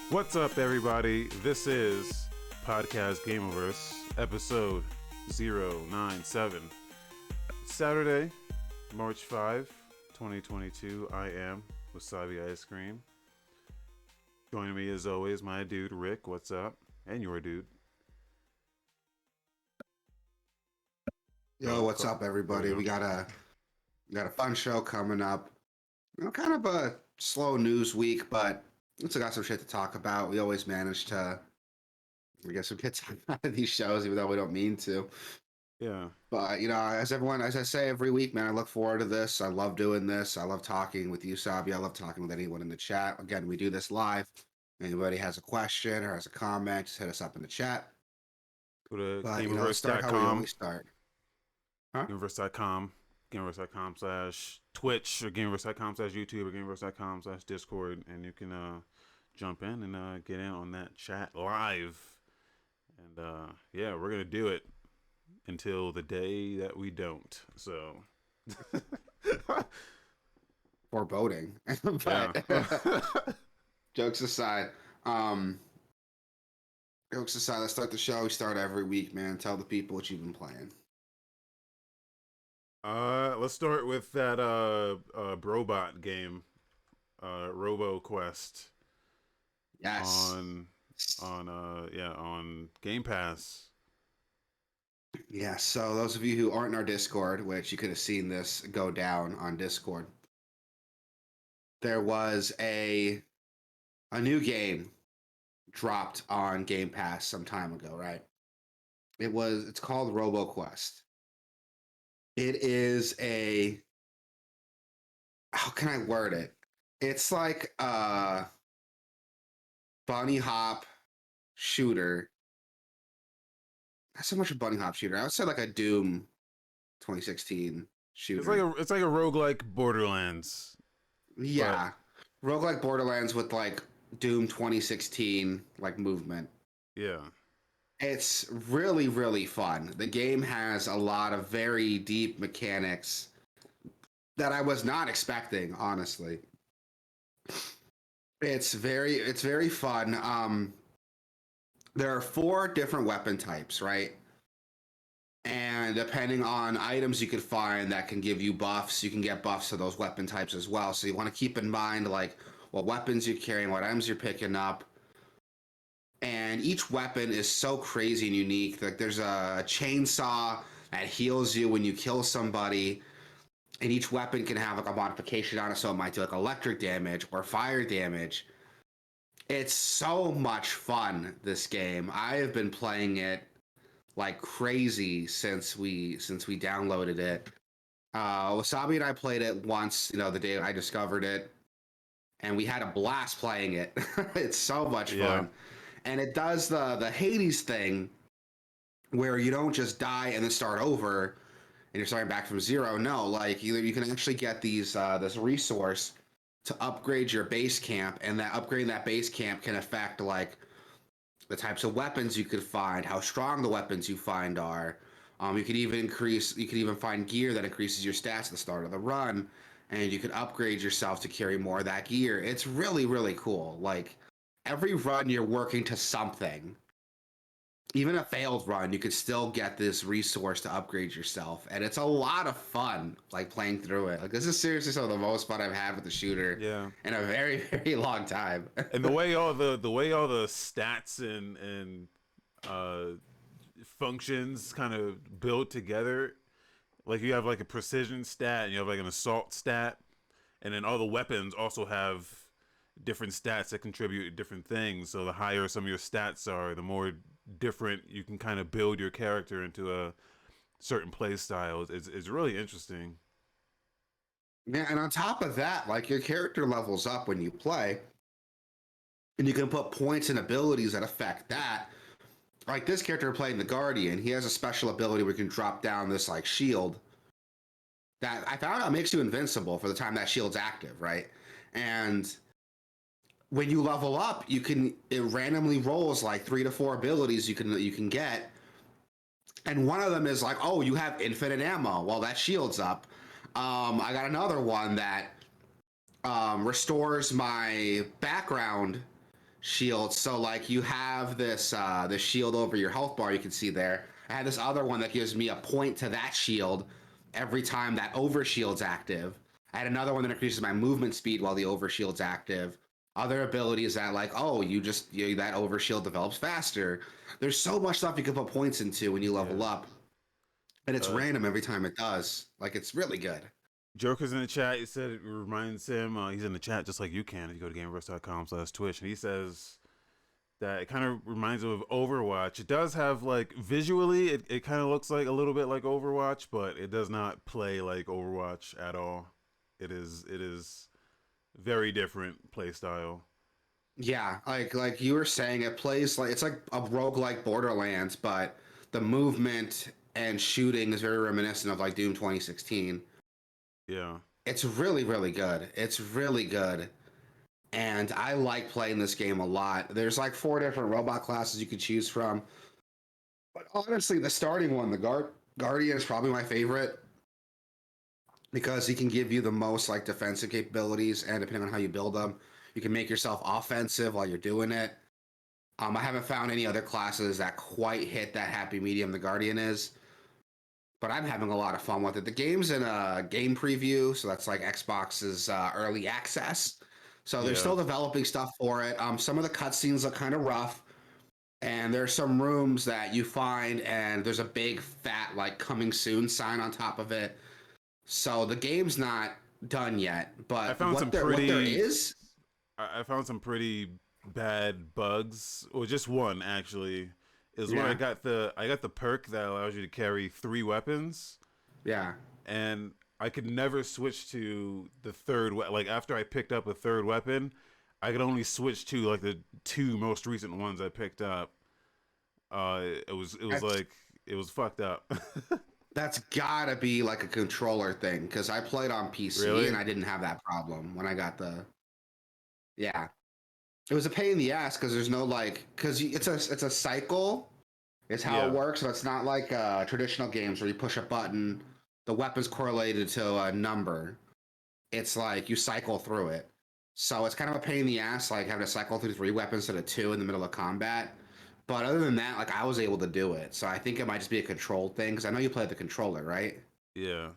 What's up, everybody? This is Podcast Gameoverse, episode 097. Saturday, March 5, 2022. I am Wasabi Ice Cream. Joining me, as always, my dude, Rick. What's up? And your dude. Yo, what's up, everybody? We got a fun show coming up. Kind of a slow news week, but we still got some shit to talk about. We always manage to get some hits out of these shows, even though we don't mean to. Yeah. But as I say every week, man, I look forward to this. I love doing this. I love talking with you, Sabi. I love talking with anyone in the chat. Again, we do this live. Anybody has a question or has a comment, just hit us up in the chat. Go to Start how we Gameoverse.com. always start. Huh? Gameoverse.com. Gameoverse.com/Twitch or Gameoverse.com/YouTube or Gameoverse.com/Discord, and you can jump in and get in on that chat live. And yeah, we're gonna do it until the day that we don't. So Foreboding. But jokes aside, let's start the show. We start every week, man. Tell the people what you've been playing. Let's start with that Brobot game, RoboQuest. Yes. On Game Pass. Yeah, so those of you who aren't in our Discord, which you could have seen this go down on Discord, there was a new game dropped on Game Pass some time ago, right? It's called RoboQuest. It is how can I word it? It's like a bunny hop shooter. Not so much a bunny hop shooter. I would say like a Doom 2016 shooter. It's like a roguelike Borderlands. Yeah. Roguelike Borderlands with like Doom 2016 like movement. Yeah. It's really, really fun. The game has a lot of very deep mechanics that I was not expecting, honestly. It's very fun. There are 4 different weapon types, right? And depending on items you could find that can give you buffs, you can get buffs to those weapon types as well. So you want to keep in mind like what weapons you're carrying, what items you're picking up. And each weapon is so crazy and unique. Like there's a chainsaw that heals you when you kill somebody. And each weapon can have like a modification on it, so it might do like electric damage or fire damage. It's so much fun, this game. I have been playing it like crazy since we downloaded it. Wasabi and I played it once, the day I discovered it, and we had a blast playing it. It's so much fun. And it does the Hades thing where you don't just die and then start over and you're starting back from zero. No, like you can actually get this resource to upgrade your base camp, and that upgrading that base camp can affect like the types of weapons you could find, how strong the weapons you find are. You could even find gear that increases your stats at the start of the run, and you could upgrade yourself to carry more of that gear. It's really, really cool. Like every run you're working to something. Even a failed run, you could still get this resource to upgrade yourself, and it's a lot of fun, like playing through it. Like this is seriously some of the most fun I've had with the shooter, in a very, very long time. And the way all the stats and functions kind of build together, like you have like a precision stat, and you have like an assault stat, and then all the weapons also have different stats that contribute to different things. So the higher some of your stats are, the more different you can kind of build your character into a certain play style. It's really interesting. Yeah, and on top of that, like your character levels up when you play, and you can put points and abilities that affect that. Like this character playing the Guardian, he has a special ability where you can drop down this like shield that I found out makes you invincible for the time that shield's active, right? And when you level up, it randomly rolls like 3 to 4 abilities you can get, and one of them is like, oh, you have infinite ammo. Well, that shield's up. I got another one that restores my background shields. So like you have this the shield over your health bar you can see there. I had this other one that gives me a point to that shield every time that overshield's active. I had another one that increases my movement speed while the overshield's active. Other abilities that like, oh, that overshield develops faster. There's so much stuff you can put points into when you level Yeah. up. And it's random every time it does. Like it's really good. Joker's in the chat. He said it reminds him. He's in the chat just like you can if you go to gameverse.com/Twitch, and he says that it kind of reminds him of Overwatch. It does have like visually, it kind of looks like a little bit like Overwatch, but it does not play like Overwatch at all. It is very different play style. Yeah, like you were saying, it plays like it's like a roguelike Borderlands, but the movement and shooting is very reminiscent of like Doom 2016. Yeah. It's really, really good. It's really good. And I like playing this game a lot. There's like 4 different robot classes you could choose from. But honestly, the starting one, the Guardian, is probably my favorite because he can give you the most like defensive capabilities, and depending on how you build them, you can make yourself offensive while you're doing it. I haven't found any other classes that quite hit that happy medium the Guardian is, but I'm having a lot of fun with it. The game's in a game preview, so that's like Xbox's early access. So they're Yeah. still developing stuff for it. Some of the cutscenes look kind of rough, and there's some rooms that you find, and there's a big fat like "coming soon" sign on top of it. So the game's not done yet, I but found some what there pretty is, I found some pretty bad bugs, or just one actually, is when yeah, I got the perk that allows you to carry 3 weapons, yeah. and I could never switch to the third like after I picked up a third weapon, I could only switch to like the 2 most recent ones I picked up. It was That's like it was fucked up. that's gotta be like a controller thing because I played on PC and Really? I didn't have that problem when I got the. Yeah, it was a pain in the ass because there's no like because it's a cycle. Is how it Yeah. works. So it's not like traditional games where you push a button, the weapon's correlated to a number. It's like you cycle through it. So it's kind of a pain in the ass, like having to cycle through 3 weapons instead of 2 in the middle of combat. But other than that, like I was able to do it. So I think it might just be a control thing because I know you play the controller, right? Yeah.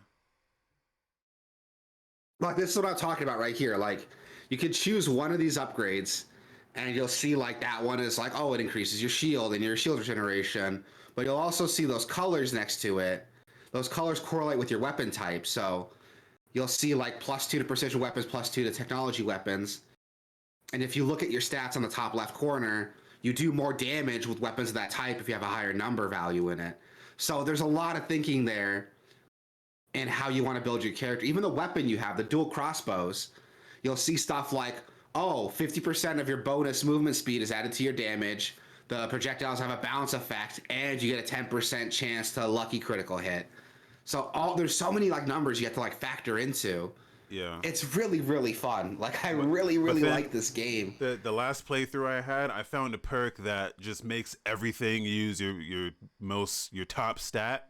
Like this is what I'm talking about right here. Like you could choose one of these upgrades and you'll see like that one is like, oh, it increases your shield and your shield regeneration. But you'll also see those colors next to it. Those colors correlate with your weapon type. So you'll see like +2 to precision weapons, +2 to technology weapons. And if you look at your stats on the top left corner, you do more damage with weapons of that type if you have a higher number value in it. So there's a lot of thinking there and how you want to build your character. Even the weapon you have, the dual crossbows, you'll see stuff like, oh, 50% of your bonus movement speed is added to your damage. The projectiles have a bounce effect, and you get a 10% chance to lucky critical hit. So there's so many like numbers you have to like factor into. Yeah. It's really, really fun. Like I But really, but really then like this game. the last playthrough I had, I found a perk that just makes everything use your top stat.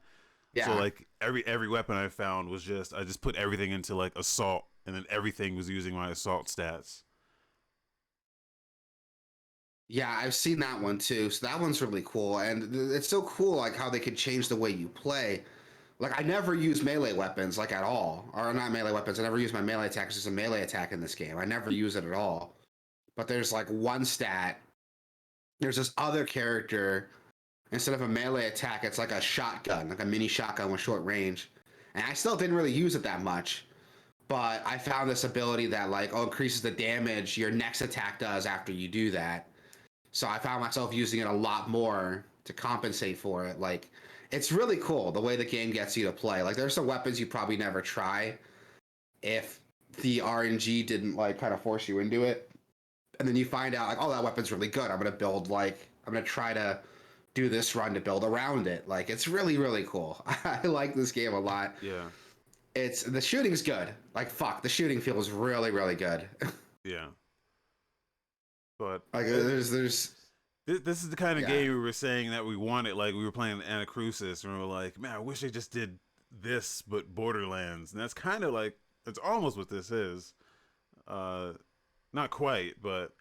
So Yeah. like every weapon I found was just I just put everything into like assault, and then everything was using my assault stats. Yeah, I've seen that one too. So that one's really cool. And it's so cool like how they could change the way you play. Like I never use melee weapons like at all. Or not melee weapons. I never use my melee attack. It's just a melee attack in this game. I never use it at all. But there's like one stat. There's this other character. Instead of a melee attack, it's like a shotgun, like a mini shotgun with short range. And I still didn't really use it that much. But I found this ability that like increases the damage your next attack does after you do that. So I found myself using it a lot more to compensate for it. Like it's really cool the way the game gets you to play. Like there's some weapons you probably never try if the RNG didn't like kind of force you into it. And then you find out like, oh, that weapon's really good. I'm gonna try to do this run to build around it. Like it's really, really cool. I like this game a lot. Yeah. It's the shooting's good. Like fuck, the shooting feels really, really good. Yeah. But Like there's this is the kind of yeah. game we were saying that we wanted. Like we were playing Anacrusis, and we were like, man, I wish they just did this, but Borderlands. And that's kind of like it's almost what this is. Uh, Not quite, but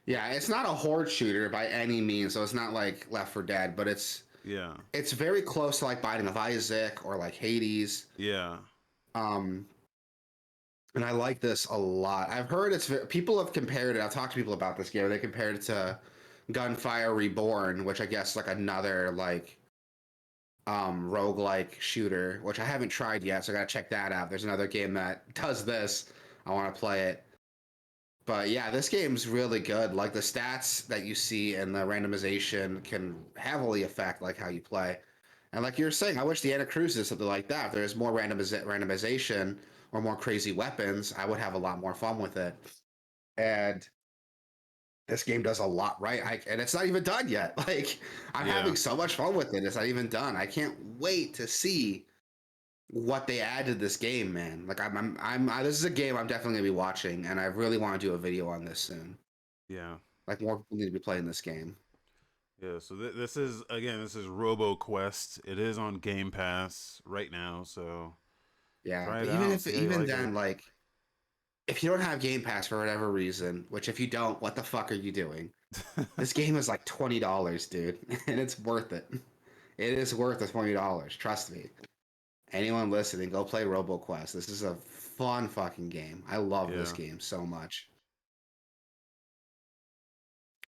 Yeah, it's not a horde shooter by any means, so it's not like Left 4 Dead, but Yeah, it's very close to like Binding of Isaac or like Hades. yeah, Um, and I like this a lot. I've heard people have compared it. I've talked to people about this game. They compared it to Gunfire Reborn, which I guess like another like roguelike shooter, which I haven't tried yet, so I gotta check that out. There's another game that does this. I want to play it. But yeah, this game's really good. Like the stats that you see and the randomization can heavily affect like how you play. And like you're saying, I wish the Anna Cruz did something like that. If there's more randomization or more crazy weapons, I would have a lot more fun with it. And this game does a lot right. And it's not even done yet. Like I'm yeah. having so much fun with it. It's not even done. I can't wait to see what they add to this game, man. Like this is a game I'm definitely gonna be watching, and I really want to do a video on this soon. Yeah. Like more people need to be playing this game. Yeah, so this is again, this is RoboQuest. It is on Game Pass right now, so Yeah, try but it out, see how you even like it. then, like if you don't have Game Pass for whatever reason, which if you don't, what the fuck are you doing? This game is like $20, dude, and it's worth it. It is worth the $20. Trust me. Anyone listening, go play RoboQuest. This is a fun fucking game. I love this Yeah, game so much.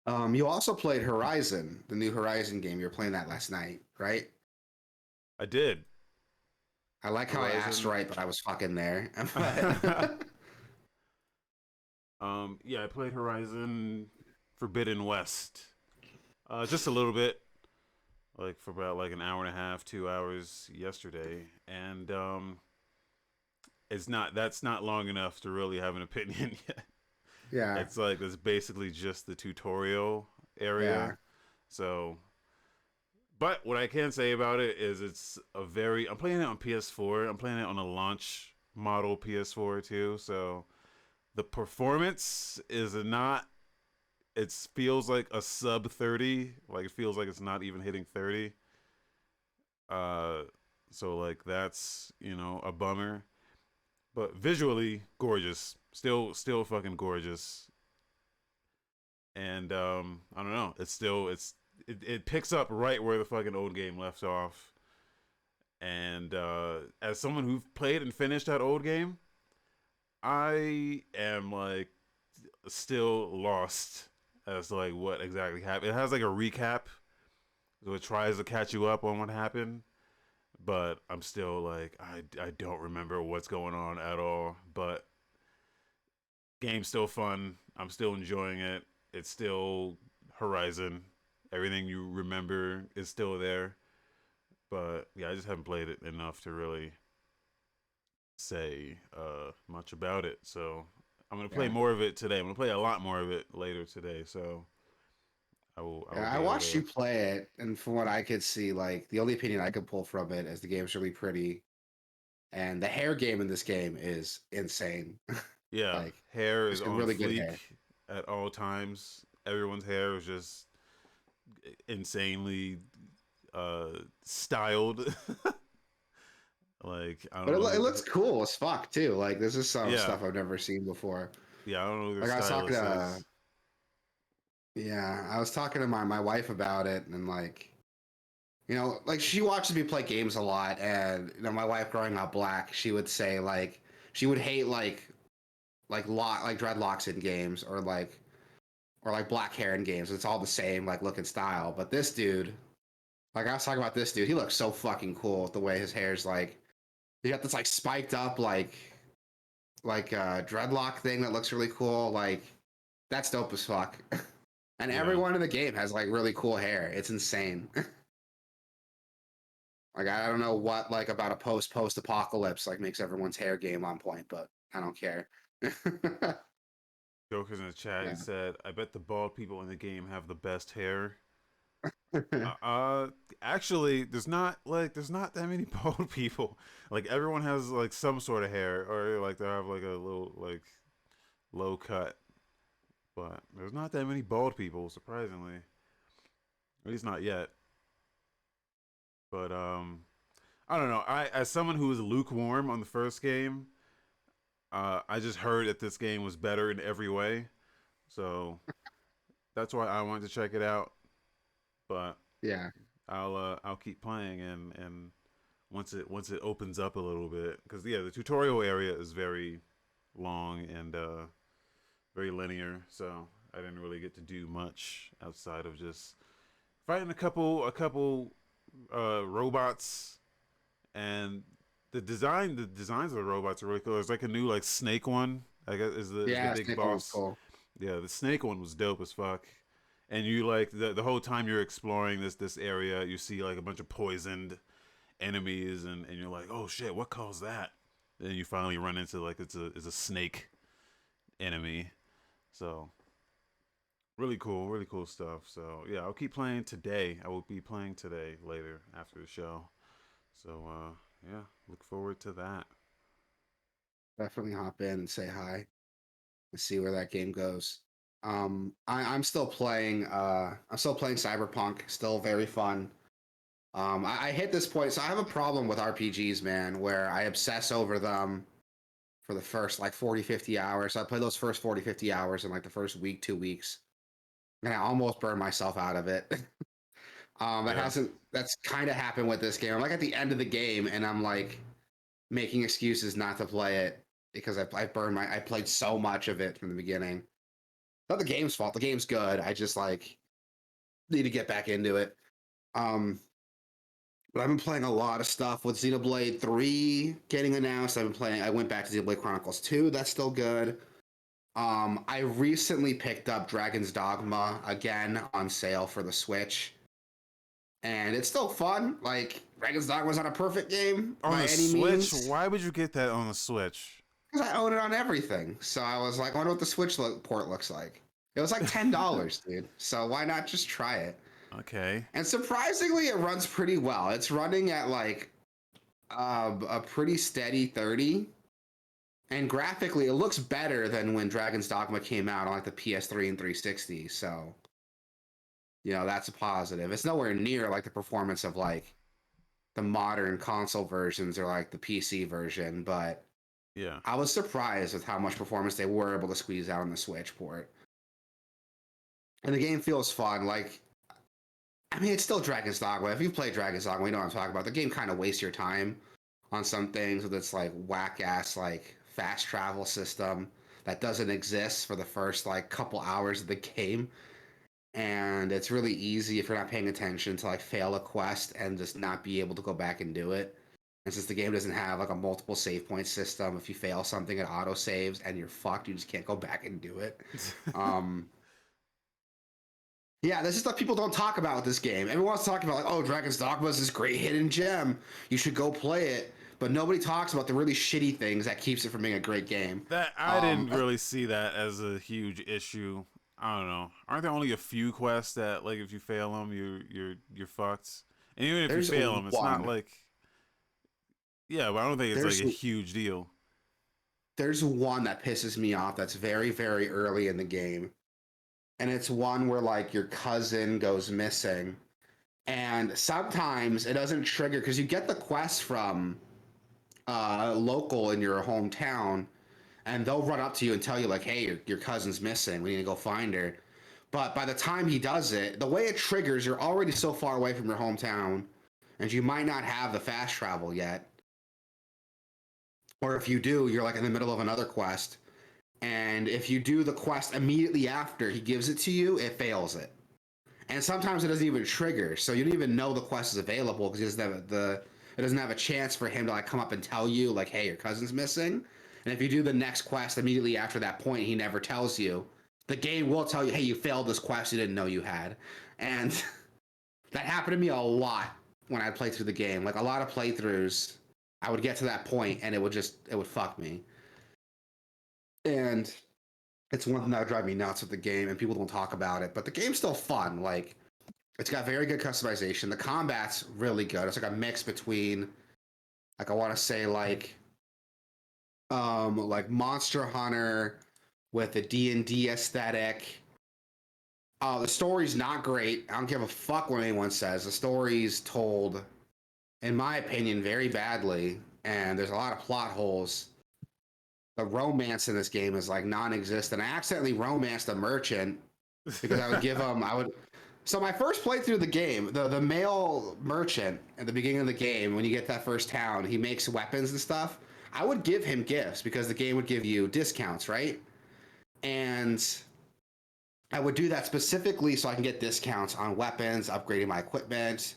You also played Horizon, the new Horizon game. You were playing that last night, right? I did. I like how I asked Horizon. right, but I was fucking there. Yeah, I played Horizon Forbidden West. Just a little bit, like for about like an hour and a half, 2 hours yesterday, and it's not that's not long enough to really have an opinion yet. Yeah, It's basically just the tutorial area. yeah, So, but what I can say about it is it's a very I'm playing it on PS4. I'm playing it on a launch model PS4 too. So the performance is not it feels like a sub 30, like it feels like it's not even hitting 30. Uh so like that's, a bummer. But visually gorgeous. Still fucking gorgeous. And I don't know. It picks up right where the fucking old game left off. And as someone who played and finished that old game, I am like still lost as to like what exactly happened. It has like a recap, so it tries to catch you up on what happened. But I'm still like I don't remember what's going on at all. But game's still fun. I'm still enjoying it. It's still Horizon. Everything you remember is still there. But yeah, I just haven't played it enough to really say much about it. So I'm gonna play yeah. more of it today. I'm gonna play a lot more of it later today. So I will Yeah, I be able watched you to. play it, and from what I could see, like the only opinion I could pull from it is the game's really pretty, and the hair game in this game is insane. Yeah, Like, hair it's is got on really good fleek hair. at all times. Everyone's hair is just insanely styled. Like I But don't know it who. looks cool as fuck too. Like, this is some Yeah, stuff I've never seen before. yeah. I don't know who their Like, stylist is. I was talking to my wife about it, and like, like she watches me play games a lot, and my wife growing up black, she would say like she would hate like dreadlocks in games or like black hair in games. It's all the same like look and style. But this dude, like I was talking about this dude, he looks so fucking cool with the way his hair's like. He got this like spiked up dreadlock thing that looks really cool. Like that's dope as fuck. And Yeah, everyone in the game has like really cool hair. It's insane. Like I don't know what like about a post apocalypse like makes everyone's hair game on point, but I don't care. Joker's in the chat. He Yeah. said, "I bet the bald people in the game have the best hair." Uh, uh Actually, there's not that many bald people. Like everyone has like some sort of hair, or like they have like a little like low cut. But there's not that many bald people, surprisingly. At least not yet. But I don't know. I as someone who was lukewarm on the first game, I just heard that this game was better in every way. So that's why I wanted to check it out. But Yeah, I'll keep playing and once it opens up a little bit, because yeah, the tutorial area is very long and very linear, so I didn't really get to do much outside of just fighting a couple robots. And the designs of the robots are really cool. There's like a new like snake one, I guess, is the yeah, big Snake one's boss. cool. Yeah, the snake one was dope as fuck. And you like the whole time you're exploring this area, you see like a bunch of poisoned enemies, and you're like, oh shit, what caused that? Then you finally run into like it's a snake enemy. So really cool stuff. So yeah, I'll keep playing today. I will be playing today later after the show. So yeah, look forward to that. Definitely hop in and say hi and see where that game goes. I'm still playing. I'm still playing Cyberpunk. Still very fun. I hit this point, so I have a problem with RPGs, man, where I obsess over them for the first like 40, 50 hours. So I play those first 40, 50 hours in like the first week, 2 weeks, and I almost burn myself out of it. Yeah. That's kind of happened with this game. I'm like at the end of the game, and I'm like making excuses not to play it because I played so much of it from the beginning. Not the game's fault. The game's good. I just like need to get back into it. Um, but I've been playing a lot of stuff with Xenoblade 3 getting announced. I went back to Xenoblade Chronicles 2. That's still good. I recently picked up Dragon's Dogma again on sale for the Switch. And it's still fun. Like, Dragon's Dogma's not a perfect game On by the any Switch? means. Why would you get that on the Switch? Because I own it on everything. So I was like, I wonder what the Switch port looks like. It was like $10, dude. So why not just try it? Okay. And surprisingly, it runs pretty well. It's running at like a pretty steady 30. And graphically, it looks better than when Dragon's Dogma came out on like the PS3 and 360. So, that's a positive. It's nowhere near like the performance of like the modern console versions or like the PC version, but Yeah. I was surprised with how much performance they were able to squeeze out on the Switch port. And the game feels fun. Like, I mean, it's still Dragon's Dogma. If you play Dragon's Dogma, you know what I'm talking about. The game kind of wastes your time on some things with its like whack ass like fast travel system that doesn't exist for the first like couple hours of the game. And it's really easy if you're not paying attention to like fail a quest and just not be able to go back and do it. And since the game doesn't have like a multiple save point system, if you fail something, it auto saves and you're fucked. You just can't go back and do it. Um, Yeah, this is stuff people don't talk about with this game. Everyone's talking about like, oh, Dragon's Dogma is this great hidden gem. You should go play it. But nobody talks about the really shitty things that keeps it from being a great game. That I didn't really see that as a huge issue. I don't know. Aren't there only a few quests that like if you fail them, you're fucked? And even if you There's fail them, it's not one. like yeah, but I don't think it's like There's a huge deal. there's one that pisses me off that's very, very early in the game. And it's one where like your cousin goes missing. And sometimes it doesn't trigger because you get the quest from local in your hometown, and they'll run up to you and tell you like, "Hey, your cousin's missing. We need to go find her." But by the time he does it, the way it triggers, you're already so far away from your hometown, and you might not have the fast travel yet. Or if you do, you're like in the middle of another quest, and if you do the quest immediately after he gives it to you, it fails it. And sometimes it doesn't even trigger, so you don't even know the quest is available because it doesn't have a chance for him to like come up and tell you like, hey, your cousin's missing. And if you do the next quest immediately after that point, he never tells you. The game will tell you, hey, you failed this quest you didn't know you had. And that happened to me a lot when I played through the game. Like a lot of playthroughs, I would get to that point and it would fuck me. And it's one thing that would drive me nuts with the game, and people don't talk about it. But the game's still fun. Like, it's got very good customization. The combat's really good. It's like a mix between, like, I want to say like Monster Hunter with a D&D aesthetic. The story's not great. I don't give a fuck what anyone says. The story's told, in my opinion, very badly, and there's a lot of plot holes. The romance in this game is like non-existent. I accidentally romanced a merchant because I would give him. So my first playthrough of the game, the male merchant at the beginning of the game, when you get that first town, he makes weapons and stuff. I would give him gifts because the game would give you discounts, right? And I would do that specifically so I can get discounts on weapons, upgrading my equipment.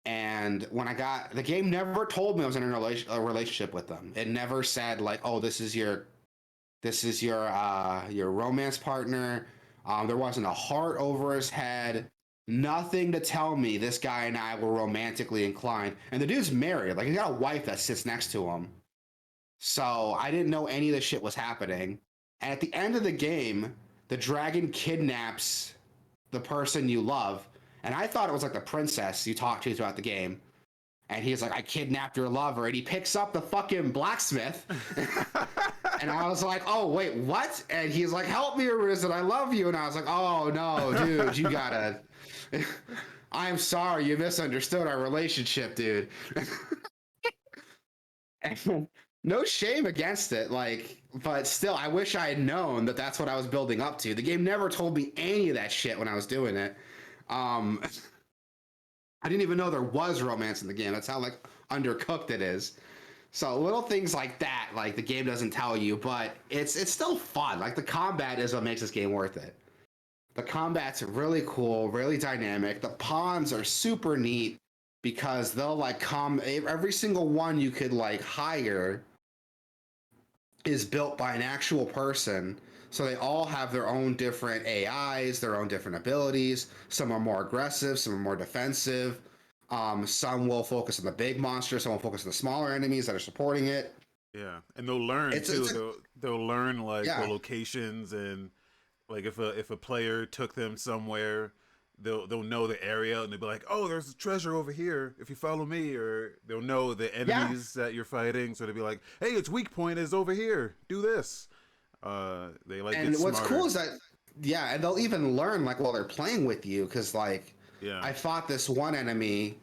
And when I got the game, never told me I was in a relationship with them. It never said like, "Oh, this is your your romance partner." There wasn't a heart over his head. Nothing to tell me this guy and I were romantically inclined. And the dude's married. Like he's got a wife that sits next to him. So I didn't know any of this shit was happening. And at the end of the game, the dragon kidnaps the person you love. And I thought it was like the princess you talk to throughout the game. And he's like, I kidnapped your lover. And he picks up the fucking blacksmith. And I was like, oh, wait, what? And he's like, help me, Arisen. I love you. And I was like, oh, no, dude, you gotta. I'm sorry. You misunderstood our relationship, dude. No shame against it. Like, but still, I wish I had known that that's what I was building up to. The game never told me any of that shit when I was doing it. I didn't even know there was romance in the game. That's how like undercooked it is. So little things like that, like the game doesn't tell you, but it's still fun. Like the combat is what makes this game worth it. The combat's really cool, really dynamic. The pawns are super neat because they'll like come. Every single one you could like hire is built by an actual person. So they all have their own different AIs, their own different abilities. Some are more aggressive, some are more defensive. Some will focus on the big monsters, some will focus on the smaller enemies that are supporting it. Yeah, and they'll learn too. They'll learn like the locations, and like if a player took them somewhere, they'll know the area, and they'll be like, oh, there's a treasure over here if you follow me, or they'll know the enemies that you're fighting, so they'll be like, hey, its weak point is over here, do this. They like, and what's cool is that and they'll even learn like while they're playing with you, because like I fought this one enemy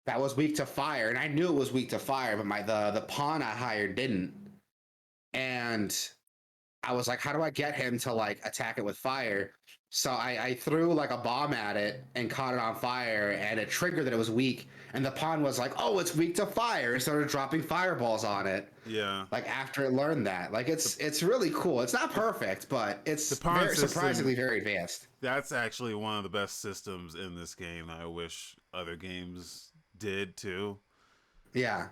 that was weak to fire, and I knew it was weak to fire, but the pawn I hired didn't. And I was like, how do I get him to like attack it with fire? So I threw like a bomb at it and caught it on fire, and it triggered that it was weak. And the pawn was like, oh, it's weak to fire, and started dropping fireballs on it. Yeah. Like after it learned that. Like it's really cool. It's not perfect, but it's surprisingly very advanced. That's actually one of the best systems in this game. I wish other games did too. Yeah.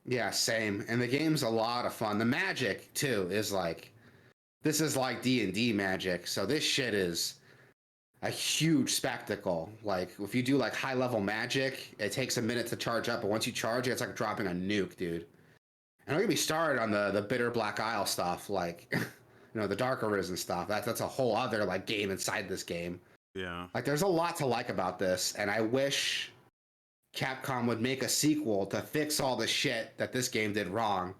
Yeah, same. And the game's a lot of fun. The magic too is like, this is like D&D magic. So this shit is a huge spectacle. Like if you do like high level magic, it takes a minute to charge up, but once you charge it, it's like dropping a nuke, dude. And don't get me started on the bitter Black Isle stuff, like the Dark Arisen stuff. That's a whole other like game inside this game. Yeah. Like there's a lot to like about this, and I wish Capcom would make a sequel to fix all the shit that this game did wrong.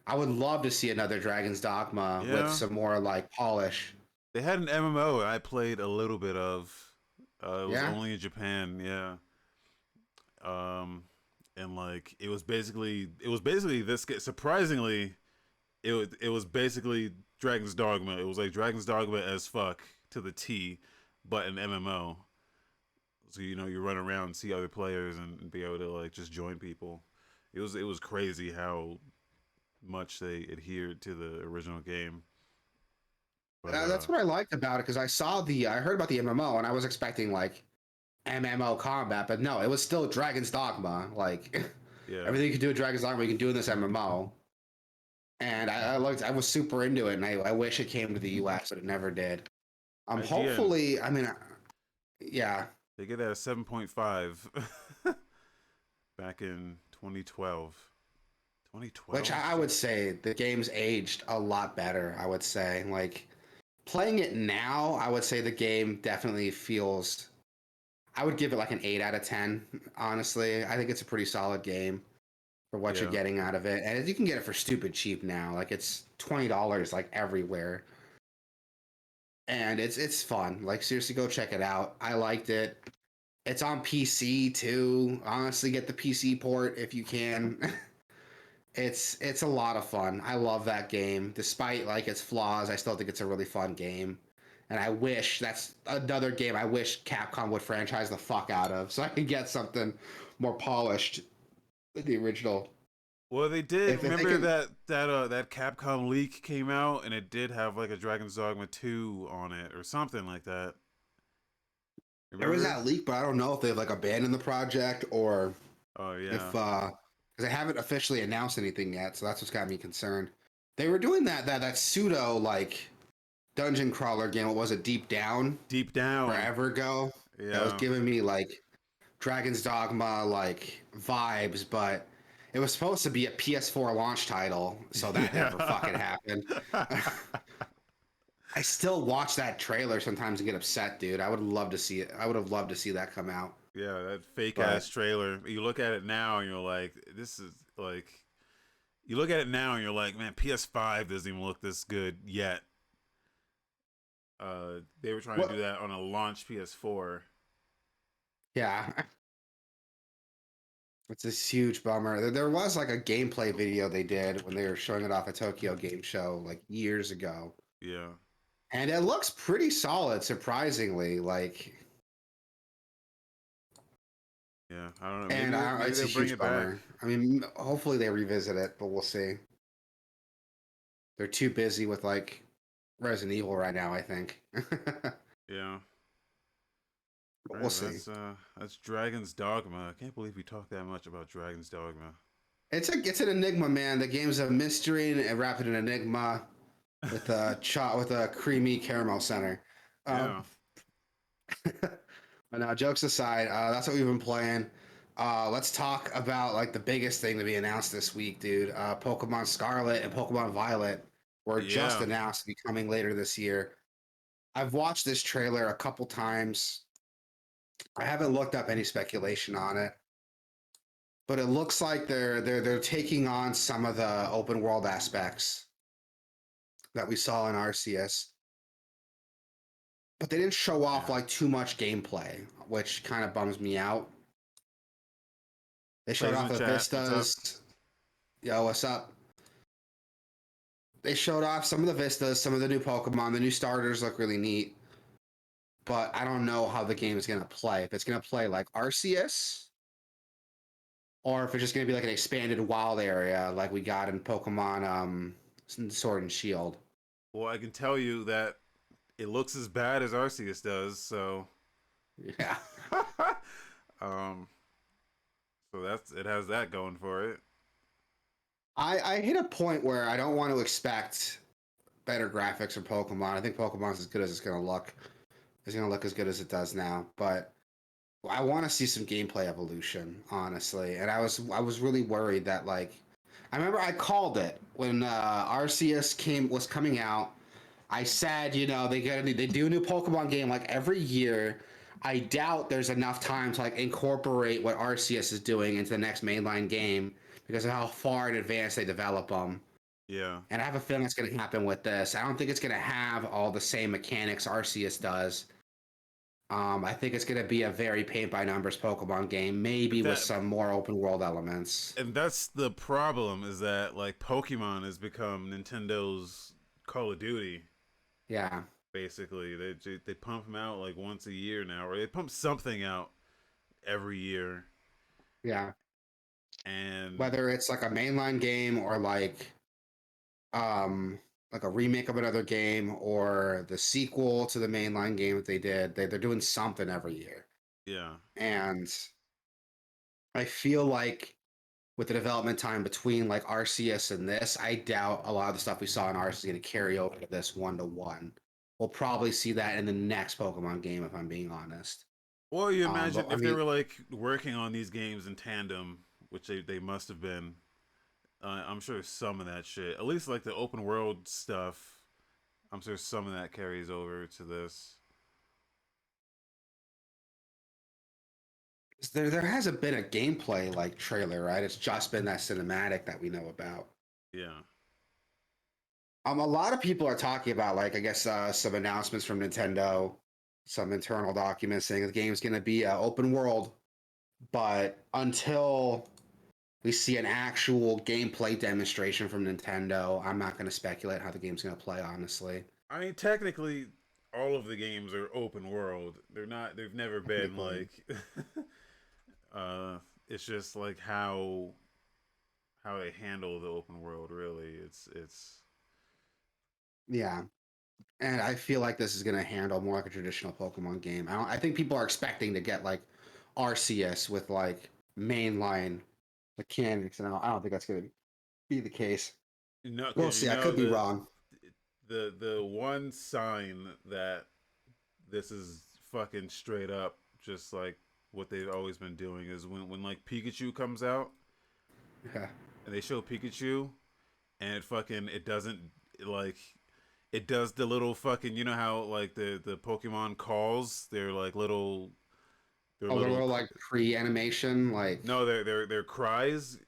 I would love to see another Dragon's Dogma with some more like polish. They had an MMO I played a little bit of. It was only in Japan, and like it was basically this. Surprisingly, it was basically Dragon's Dogma. It was like Dragon's Dogma as fuck to the T, but an MMO. So you run around and see other players and be able to like just join people. It was crazy how much they adhered to the original game. But, that's what I liked about it, because I heard about the MMO and I was expecting like MMO combat, but no, it was still Dragon's Dogma. Like everything you can do with Dragon's Dogma, you can do in this MMO. And I was super into it, and I wish it came to the US, but it never did. Hopefully, I mean, they get that a 7.5 back in 2012. 2012. Which I would say the game's aged a lot better, I would say. Like, playing it now, I would say the game definitely feels... I would give it like an 8 out of 10, honestly. I think it's a pretty solid game for what you're getting out of it. And you can get it for stupid cheap now. Like, it's $20 like everywhere. And it's fun. Like, seriously, go check it out. I liked it. It's on PC, too. Honestly, get the PC port if you can. It's a lot of fun. I love that game. Despite like its flaws, I still think it's a really fun game. And I wish that's another game I wish Capcom would franchise the fuck out of so I could get something more polished than the original. Well, they did. If they Remember can, that Capcom leak came out, and it did have like a Dragon's Dogma 2 on it or something like that. there was Remember? that leak, but I don't know if they've like abandoned the project or Oh if yeah, because they haven't officially announced anything yet, so that's what's got me concerned. They were doing that pseudo like dungeon crawler game. What was it? Deep Down Deep Down. forever ago. That was Yeah. giving me like Dragon's Dogma like vibes, but it was supposed to be a PS4 launch title, so that never fucking Yeah. happened. I still watch that trailer sometimes and get upset, dude. I would love to see it. I would have loved to see that come out. Yeah, that fake But ass trailer. You look at it now and you're like, this is like. You look at it now and you're like, man, PS5 doesn't even look this good yet. They were trying to do what? that on a launch PS4. Yeah, it's a huge bummer. There was like a gameplay video they did when they were showing it off at Tokyo Game Show like years ago, Yeah, and it looks pretty solid, surprisingly. Like, yeah. I don't know. and Maybe it's a they'll bring huge it back. bummer. I mean, hopefully they revisit it, but we'll see. They're too busy with like Resident Evil right now, I think. But Yeah. All we'll right, see. that's Dragon's Dogma. I can't believe we talked that much about Dragon's Dogma. It's an enigma, man. The game's a mystery and wrapped in an enigma with a creamy caramel center. Um, Yeah. but now, jokes aside, that's what we've been playing. Let's talk about like the biggest thing to be announced this week, dude. Pokemon Scarlet and Pokemon Violet were just Yeah. announced to be coming later this year. I've watched this trailer a couple times. I haven't looked up any speculation on it, but it looks like they're taking on some of the open world aspects that we saw in Arceus, but they didn't show off Yeah. like too much gameplay, which kind of bums me out. They showed Plays in off the the chat. What's up? vistas. Yo, what's up? They showed off some of the vistas, some of the new Pokemon. The new starters look really neat, but I don't know how the game is going to play. If it's going to play like Arceus, or if it's just going to be like an expanded wild area like we got in Pokemon Sword and Shield. Well, I can tell you that it looks as bad as Arceus does, so Yeah. um so that's it has that going for it. I hit a point where I don't want to expect better graphics from Pokemon. I think Pokemon's as good as it's going to look. It's going to look as good as it does now, but I want to see some gameplay evolution, honestly. And I was really worried that like I remember I called it when Arceus was coming out. I said, they do a new Pokemon game like every year. I doubt there's enough time to like incorporate what Arceus is doing into the next mainline game because of how far in advance they develop them. Yeah. And I have a feeling it's going to happen with this. I don't think it's going to have all the same mechanics Arceus does. I think it's going to be a very paint by numbers Pokemon game, maybe with That some more open world elements. and that's the problem is that like Pokemon has become Nintendo's Call of Duty. Yeah, Basically, they pump them out like once a year now, or they pump something out every year, yeah. and Whether it's like a mainline game or um like a remake of another game or the sequel to the mainline game that they did, they're doing something every year. yeah, And I feel like with the development time between like RCS and this, I doubt a lot of the stuff we saw in RCS is going to carry over to this 1-to-1. We'll probably see that in the next Pokemon game, if I'm being honest. Well, you But imagine I if they mean, were like working on these games in tandem, which they must have been. I'm sure some of that shit, at least like the open world stuff, I'm sure some of that carries over to this. there hasn't been a gameplay like trailer, right? It's just been that cinematic that we know about. Yeah, A lot of people are talking about like I guess some announcements from Nintendo, some internal documents saying the game's going to be open world, but until we see an actual gameplay demonstration from Nintendo. I'm not going to speculate how the game's going to play, honestly. I mean, technically, all of the games are open world. They're not. They've never been Technically. like. It's just like how they handle the open world. Really, it's. Yeah. And I feel like this is going to handle more like a traditional Pokemon game. I think people are expecting to get like Arceus with like mainline mechanics, and I don't think that's going to be the case. No, We'll because see. I could be wrong. the one sign that this is fucking straight up just like what they've always been doing is when like Pikachu comes out Yeah. and they show Pikachu and it doesn't like it does the little fucking you know how like the Pokemon calls they're Oh, the little little like pre-animation, like no they're cries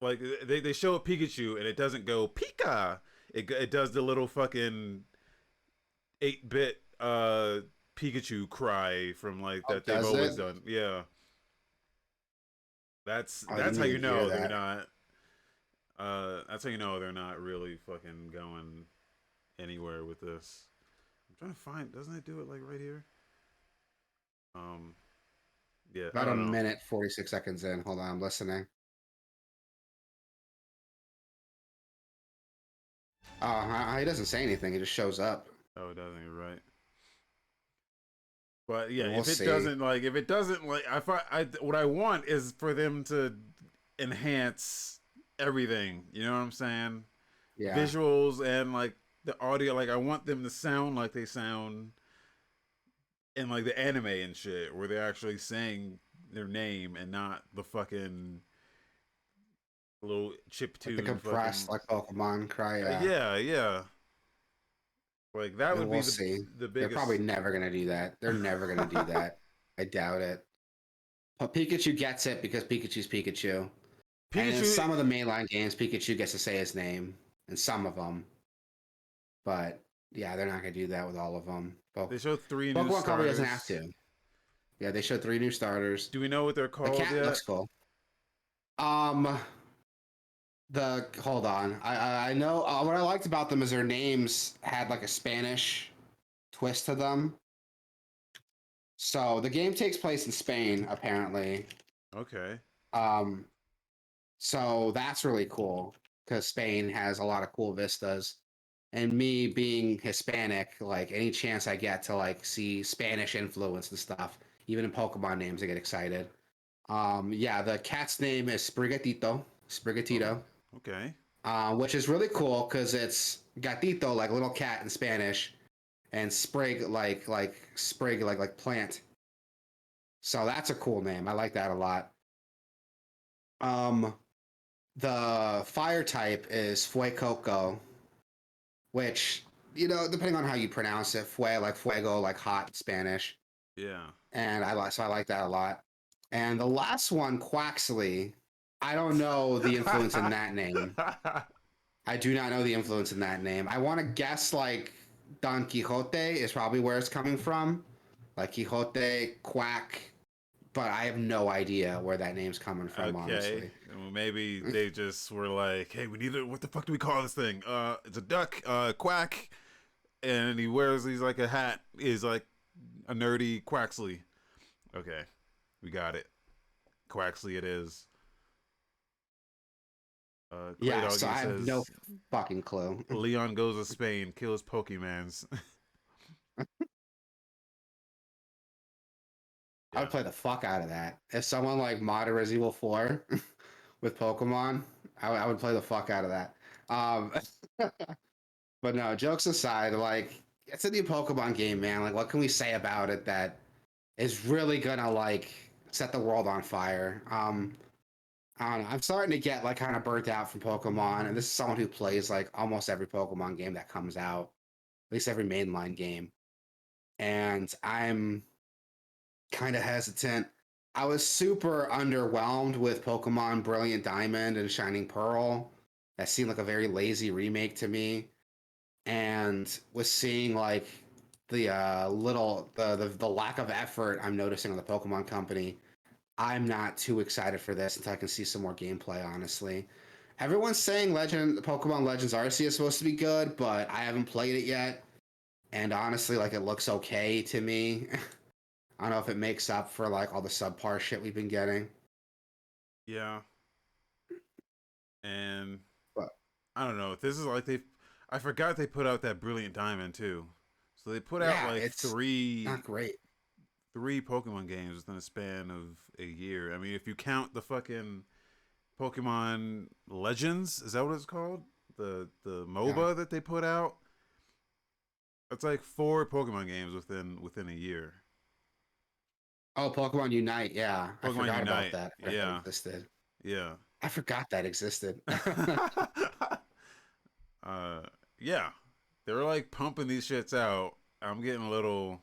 like they show a Pikachu and it doesn't go Pika it does the little fucking 8-bit Pikachu cry from like oh, that they've does always it? done. Yeah. I That's didn't how you even hear know they're that. not that's how you know they're not really fucking going anywhere with this. I'm trying to find doesn't it do it like right here? Um yeah, I About a don't know. minute, 46 seconds in. Hold on, I'm listening. He doesn't say anything. He just shows up. Oh it doesn't, you're right. But yeah, And we'll see. if it doesn't like I what I want is for them to enhance everything. You know what I'm saying? Yeah. Visuals and like the audio. Like I want them to sound like they sound in like the anime and shit, where they're actually saying their name and not the fucking little chip Like the tune compressed, fucking. like Pokemon cry. Yeah. Yeah, yeah. Like that And would be we'll see. the They're probably biggest. never going to do that. They're never going to do that. I doubt it. But Pikachu gets it because Pikachu's Pikachu. And in Pikachu. some of the mainline games, Pikachu gets to say his name. In some of them. But yeah, they're not going to do that with all of them. They showed 3 new Pokemon probably doesn't have starters. to. Yeah, they showed 3 new starters. Do we know what they're The called cat yet? looks cool. Um, the hold on. I know what I liked about them is their names had like a Spanish twist to them. So the game takes place in Spain, apparently. Okay. Um, so that's really cool because Spain has a lot of cool vistas. And me being Hispanic, like any chance I get to like see Spanish influence and stuff, even in Pokemon names, I get excited. Yeah, the cat's name is Oh. Sprigatito, Okay. which is really cool because it's gatito, like little cat in Spanish, and sprig like plant. So that's a cool name. I like that a lot. Um, the fire type is Fuecoco, which depending on how you pronounce it, fue like fuego, like hot in Spanish, Yeah. and I like that a lot. And the last one, Quaxley, I don't know the influence in that name. I do not know the influence in that name. I want to guess like Don Quixote is probably where it's coming from, like Quixote, Quack, but I have no idea where that name's coming from, Okay. honestly. Well, maybe they just were like, "Hey, we need to. What the fuck do we call this thing? It's a duck. Quack." And he's like a hat. He's like a nerdy Quaxley. Okay, we got it. Quaxley, it is. Clay Yeah, so Doggy I have no says fucking clue. Leon goes to Spain, kills Pokemans. I Yeah, would play the fuck out of that. If someone like modded Resident Evil 4 with Pokemon, I would play the fuck out of that. Um, but no, jokes aside, like it's a new Pokemon game, man. Like, what can we say about it that is really gonna like set the world on fire? I don't know. I'm starting to get like kind of burnt out from Pokemon, and this is someone who plays like almost every Pokemon game that comes out, at least every mainline game, and I'm kind of hesitant. I was super underwhelmed with Pokemon Brilliant Diamond and Shining Pearl. That seemed like a very lazy remake to me, and was seeing like the lack of effort I'm noticing on the Pokemon Company. I'm not too excited for this until I can see some more gameplay, honestly. Everyone's saying Pokemon Legends Arceus is supposed to be good, but I haven't played it yet. And honestly, like, it looks okay to me. I don't know if it makes up for like all the subpar shit we've been getting. Yeah, and But I don't know. This is like I forgot they put out that Brilliant Diamond too. So they put out yeah, like it's not great. three Pokemon games within a span of a year. I mean, if you count the fucking Pokemon Legends, is that what it's called? The Yeah. MOBA that they put out. It's like four Pokemon games within a year. Oh, Pokemon Unite. Yeah, I Pokemon forgot about Unite. that. I forgot that Yeah, existed. yeah. I forgot that existed. uh, yeah. They were like pumping these shits out. I'm getting a little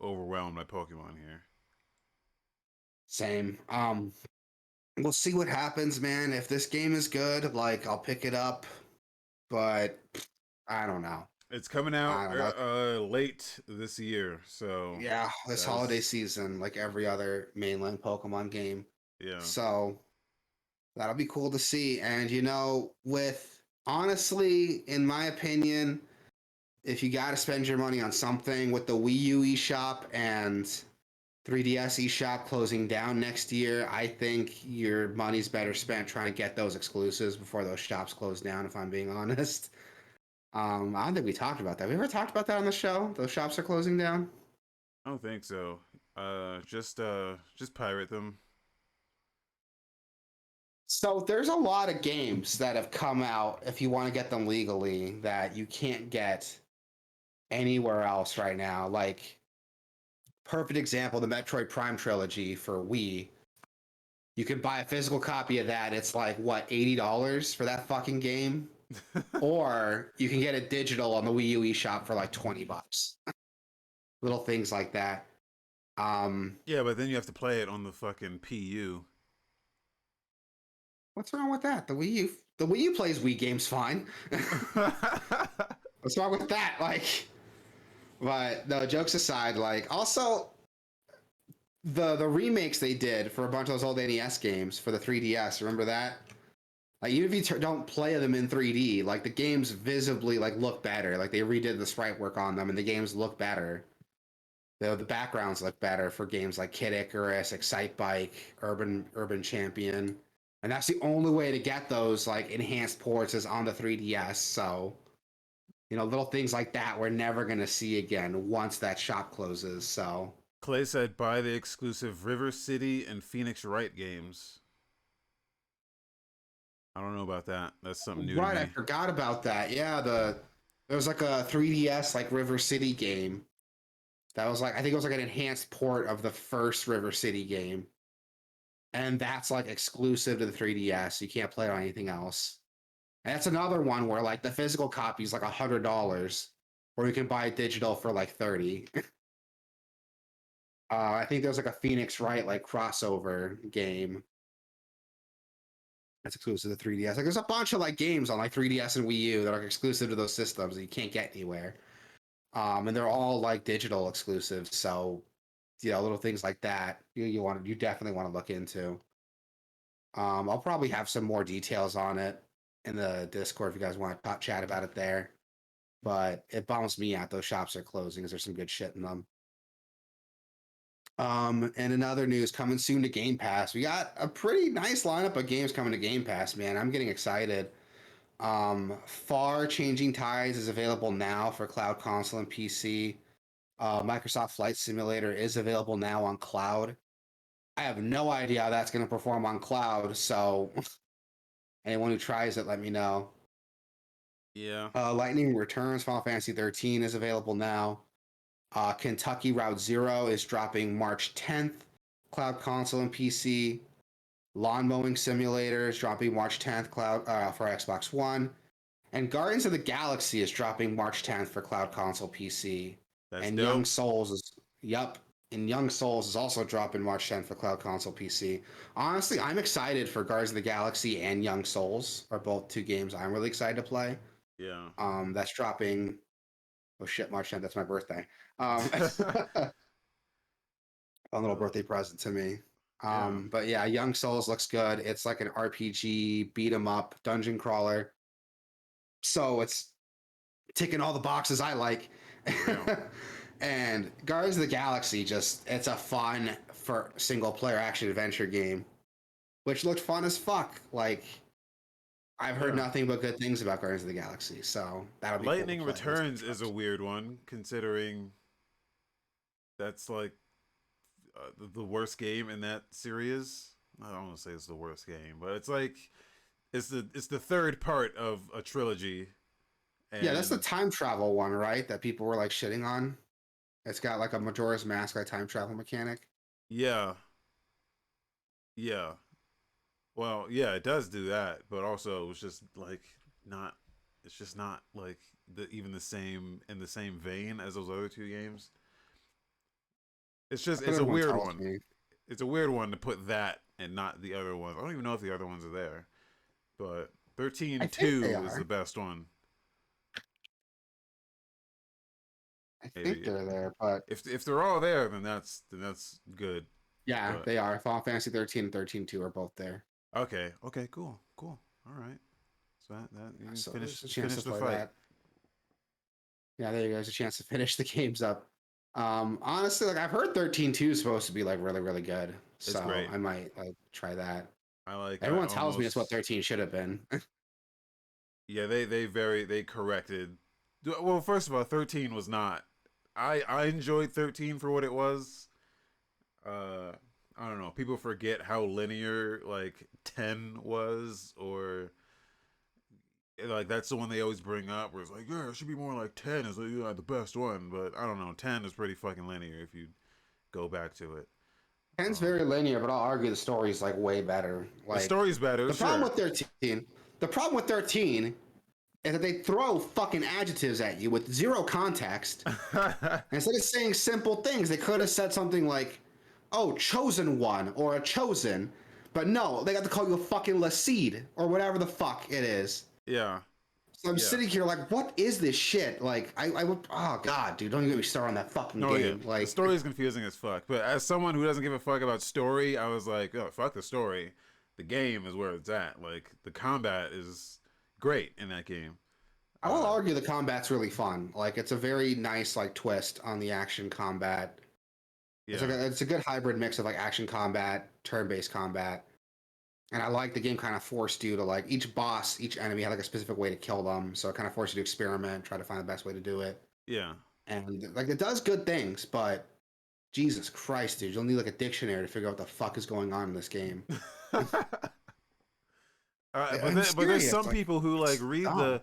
overwhelmed by Pokemon here. Same. We'll see what happens, man. If this game is good, like, I'll pick it up. But I don't know. It's coming out I don't know. late this year, so Yeah, this holiday that's season, like every other mainland Pokemon game. yeah. So that'll be cool to see. And with honestly, in my opinion, if you got to spend your money on something with the Wii U eShop and 3DS eShop closing down next year, I think your money's better spent trying to get those exclusives before those shops close down, if I'm being honest. I don't think we talked about that. We ever talked about that on the show? Those shops are closing down? I don't think so. Just pirate them. So there's a lot of games that have come out if you want to get them legally that you can't get anywhere else right now. Like, perfect example, the Metroid Prime trilogy for Wii. You can buy a physical copy of that. It's like what, $80 for that fucking game? Or you can get it digital on the Wii U eShop for like $20. Little things like that. Um, Yeah, but then you have to play it on the fucking PU. what's wrong with that? The Wii U plays Wii games fine. What's wrong with that? Like, but no, jokes aside, like, also the remakes they did for a bunch of those old NES games for the 3DS. Remember that? Like, even if you don't play them in 3D, like, the games visibly like look better. Like, they redid the sprite work on them, and the games look better. The backgrounds look better for games like Kid Icarus, Excite Bike, Urban Champion, and that's the only way to get those like enhanced ports is on the 3DS. So little things like that we're never gonna see again once that shop closes. So Clay said buy the exclusive River City and Phoenix Wright games. I don't know about that. That's something new to right, I me. forgot about that. Yeah, there was like a 3DS like River City game that was like I think it was like an enhanced port of the first River City game, and that's like exclusive to the 3DS. You can't play it on anything else. And that's another one where like the physical copy is like $100, or you can buy it digital for like 30. I think there's like a Phoenix Wright like crossover game that's exclusive to 3DS. Like there's a bunch of like games on like 3DS and Wii U that are exclusive to those systems that you can't get anywhere. And they're all like digital exclusives. So little things like that you definitely want to look into. I'll probably have some more details on it in the Discord if you guys want to chat about it there. But it bums me out those shops are closing because there's some good shit in them. And in other news, coming soon to Game Pass, we got a pretty nice lineup of games coming to Game Pass, man. I'm getting excited. Far Changing Tides is available now for cloud console and PC. Microsoft Flight Simulator is available now on cloud. I have no idea how that's going to perform on cloud, so anyone who tries it, let me know. Yeah. Lightning Returns Final Fantasy 13 is available now. Kentucky Route Zero is dropping March 10th, cloud console and PC. Lawn Mowing Simulator is dropping March 10th, cloud for Xbox One. And Guardians of the Galaxy is dropping March 10th for cloud console PC. That's And dope. Young Souls is also dropping March 10th for cloud console PC. Honestly, I'm excited for Guardians of the Galaxy and Young Souls are both two games I'm really excited to play. Yeah. That's dropping. Oh shit, March 10th. That's my birthday. fun little birthday present to me. Yeah. But yeah, Young Souls looks good. It's like an RPG beat 'em up dungeon crawler. So it's ticking all the boxes I like. Real. And Guardians of the Galaxy it's a fun for single player action adventure game, which looked fun as fuck. Like I've heard Yeah. nothing but good things about Guardians of the Galaxy, so that'll be cool to Lightning play. Returns is a weird one, considering that's like the worst game in that series. I don't want to say it's the worst game, but it's like it's the third part of a trilogy. And Yeah, that's the time travel one, right? That people were like shitting on. It's got like a Majora's Mask like time travel mechanic. yeah, yeah. Well, yeah, it does do that, but also it's just like not. It's just not like even the same in the same vein as those other two games. That's what It's a everyone weird tells one. me. It's a weird one to put that and not the other ones. I don't even know if the other ones are there, but I think they 13-2 is the are. best one. I think Maybe they're there, but if they're all there, then that's good. yeah, But they are. Final Fantasy 13 and 13-2 are both there. okay, cool. All right. So that you can So finish there's a chance to the play fight. that. Yeah, there you go. There's a chance to finish the games up. Honestly, like I've heard 13-2 is supposed to be like really, really good. It's So great. I might like try that. I Everyone tells me it's what almost 13 should have been. yeah, they corrected. Well, first of all, 13 was not. I enjoyed 13 for what it was. Uh I don't know. People forget how linear like 10 was, or like that's the one they always bring up where it's like, yeah, it should be more like 10 is like, the best one, but I don't know. 10 is pretty fucking linear if you go back to it. 10's Um, very linear, but I'll argue the story is like way better. the Like story's better, the problem sure. with 13, the problem with 13 is that they throw fucking adjectives at you with zero context. Instead of saying simple things, they could have said something like, "Oh, chosen one" or "a chosen," but no, they got to call you a fucking Laseed or whatever the fuck it is. Yeah, So I'm yeah. sitting here like, what is this shit? Like, I would, oh god, dude, don't even get me started on that fucking No, yeah. game. The Like, story is confusing as fuck. But as someone who doesn't give a fuck about story, I was like, oh, fuck the story. The game is where it's at. Like, the combat is great in that game. I will Uh, argue the combat's really fun. Like, it's a very nice like twist on the action combat. yeah, It's a good hybrid mix of like action combat, turn-based combat. And I like the game kind of forced you to like each boss, each enemy had like a specific way to kill them. So it kind of forced you to experiment, try to find the best way to do it. yeah. And like it does good things, but Jesus Christ, dude, you'll need like a dictionary to figure out what the fuck is going on in this game. I'm But there's serious. some Like people who like it's read dumb. the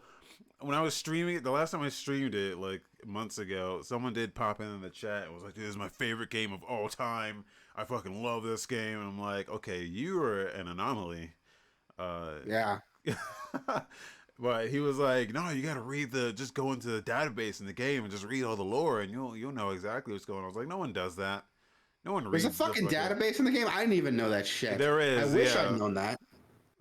when I was streaming it, the last time I streamed it, like months ago, someone did pop in the chat and was like, "This is my favorite game of all time. I fucking love this game." And I'm like, "Okay, you are an anomaly." Uh, Yeah. but he was like, "No, you got to just go into the database in the game and just read all the lore, and you'll know exactly what's going on." I was like, "No one does that. No one There's a reads the fucking fucking." database in the game. I didn't even know that shit. There I is, wish I'd yeah. known that.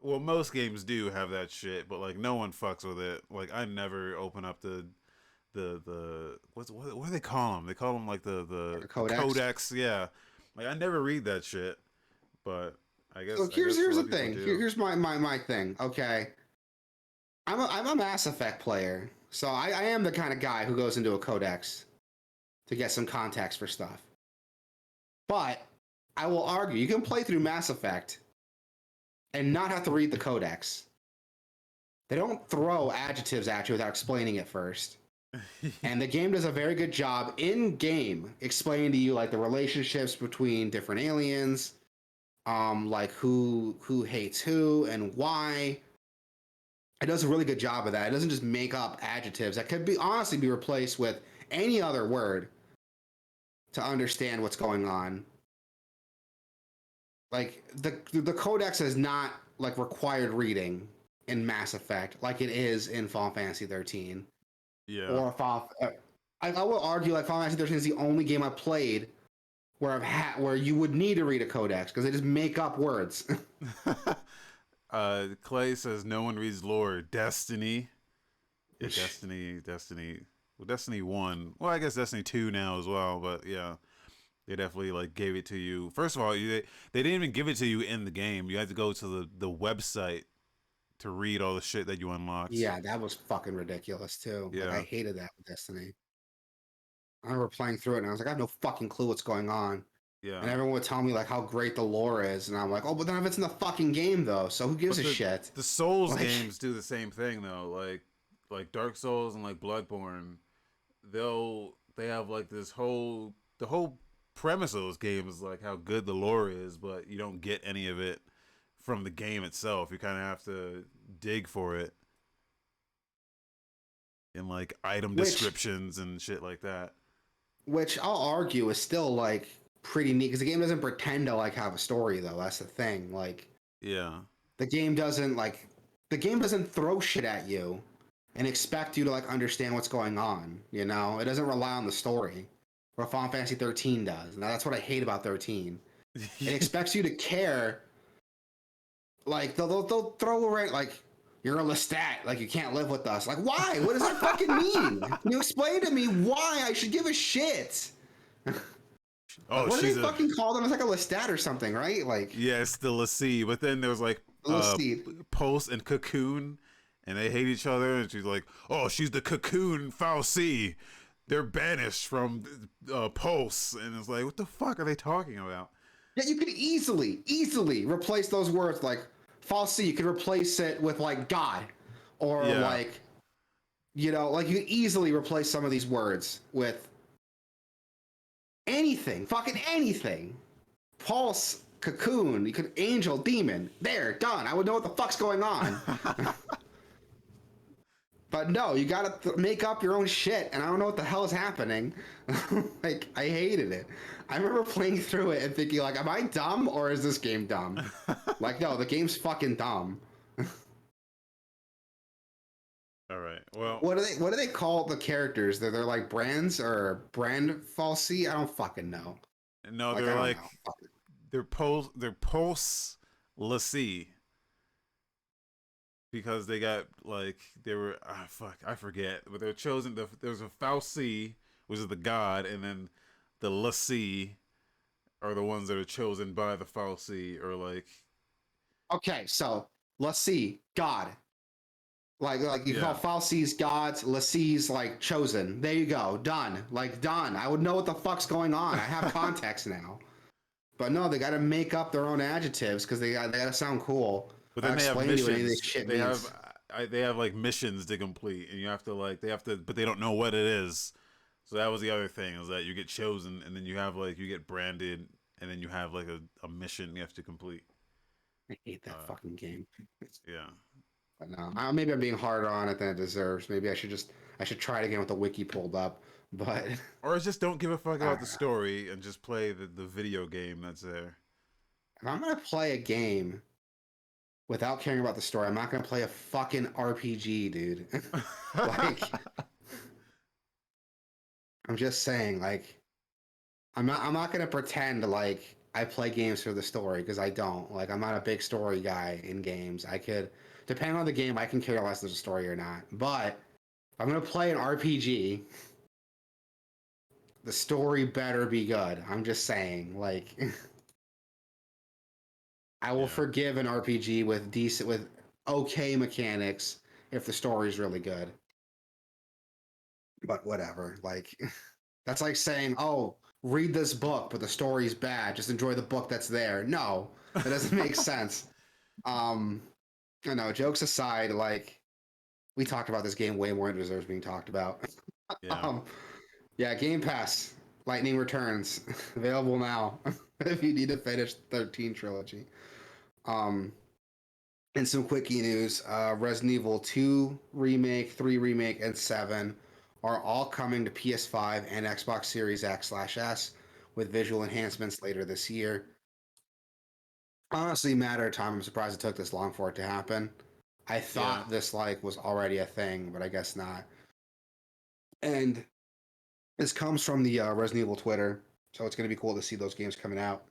Well, most games do have that shit, but like no one fucks with it. Like I never open up the what do they call them? They call them like Like a the codex. codex. Yeah, like I never read that shit, but So I here's guess a here's lot the of people thing. do. Here's my thing. Okay. I'm a Mass Effect player. So I am the kind of guy who goes into a codex to get some context for stuff. But I will argue you can play through Mass Effect and not have to read the codex. They don't throw adjectives at you without explaining it first. And the game does a very good job in game explaining to you like the relationships between different aliens, like who hates who and why. It does a really good job of that. It doesn't just make up adjectives that could be honestly be replaced with any other word to understand what's going on. Like the codex is not like required reading in Mass Effect like it is in Final Fantasy 13 Yeah. or Final. I will argue like Final Fantasy 13 is the only game I played where where you would need to read a codex because they just make up words. Clay says no one reads lore. Destiny. Yeah, Which, Destiny. Well, Destiny 1. Well, I guess Destiny 2 now as well, but yeah. They definitely like gave it to you. First of all, they didn't even give it to you in the game. You had to go to the website to read all the shit that you unlocked. Yeah, that was fucking ridiculous too. Like I Yeah, hated that with Destiny. I remember playing through it and I was like, I have no fucking clue what's going on. yeah. And everyone would tell me like how great the lore is, and I'm like, oh, but then if it's in the fucking game though, so who gives But a shit? the Souls Like, games do the same thing though. Like Dark Souls and like Bloodborne, they have like this whole the whole premise of those games is like how good the lore is, but you don't get any of it from the game itself. You kind of have to dig for it in like item which descriptions and shit like that. which I'll argue is still like pretty neat because the game doesn't pretend to like have a story though. That's the thing. Like Yeah. the game doesn't like the game doesn't throw shit at you and expect you to like understand what's going on. You know, it doesn't rely on the story. Where Final Fantasy 13 does. Now that's what I hate about 13. It expects you to care. Like they'll throw away like you're a Lestat, like you can't live with us. Like why? What does that fucking mean? Can you explain to me why I should give a shit? Oh, What do they she's a fucking call them? It's like a Lestat or something, right? Like yeah, it's the Lassie. But then there was like Lestat. Pulse and Cocoon, and they hate each other. And she's like, "Oh, she's the Cocoon Fal'Cie. They're banished from Pulse." And it's like, what the fuck are they talking about? Yeah, you could easily replace those words like fal'Cie. You could replace it with like God, or Yeah, like like you could easily replace some of these words with anything, fucking anything. Pulse, cocoon, you could angel, demon. There, done. I would know what the fuck's going on. But no, you gotta make up your own shit, and I don't know what the hell is happening. Like, I hated it. I remember playing through it and thinking, like, am I dumb or is this game dumb? Like, no, the game's fucking dumb. all right. Well, What do they call the characters? They're like brands or brand fal'Cie? I don't fucking know. no, Like, they're I don't like know. they're Pulse Lassie because they got like they were fuck I forget, but they're chosen. There's a Fal'Cie, which is the god, and then the Lassie are the ones that are chosen by the Fal'Cie, or like Okay, so let's see. God. Like you call yeah. fal'Cie's gods, Lassie's like chosen. There you go. Done. Like done. I would know what the fuck's going on. I have context now. But no, they got to make up their own adjectives because they got to sound cool. But I then they have explain to you what any of this missions. shit They have means. they have like missions to complete, and you have to like but they don't know what it is. So that was the other thing, is that you get chosen, and then you have like you get branded, and then you have like a mission you have to complete. I hate that Uh, fucking game. yeah. But no, maybe I'm being harder on it than it deserves. Maybe I should try it again with the wiki pulled up. But Or just don't give a fuck I about don't the know. story and just play the video game that's there. If I'm gonna play a game without caring about the story, I'm not gonna play a fucking RPG, dude. Like I'm just saying, like I'm not gonna pretend like I play games for the story because I don't. Like I'm not a big story guy in games. I could, depending on the game, I can care less if there's a story or not. But if I'm gonna play an RPG, the story better be good. I'm just saying, like I will Yeah. forgive an RPG with okay mechanics if the story's really good. But whatever. Like that's like saying, "Oh, read this book, but the story's bad. Just enjoy the book that's there." No, that doesn't make sense. Um, I know. Jokes aside, like we talked about this game way more than it deserves being talked about. Yeah. um, yeah, Game Pass, Lightning Returns, available now if you need to finish the 13 trilogy. Um, and some quickie news: Resident Evil 2 remake, 3 remake, and 7 are all coming to PS5 and Xbox Series X/S with visual enhancements later this year. Honestly, matter of time. I'm surprised it took this long for it to happen. I Yeah. thought this like was already a thing, but I guess not. And this comes from the Resident Evil Twitter, so it's going to be cool to see those games coming out.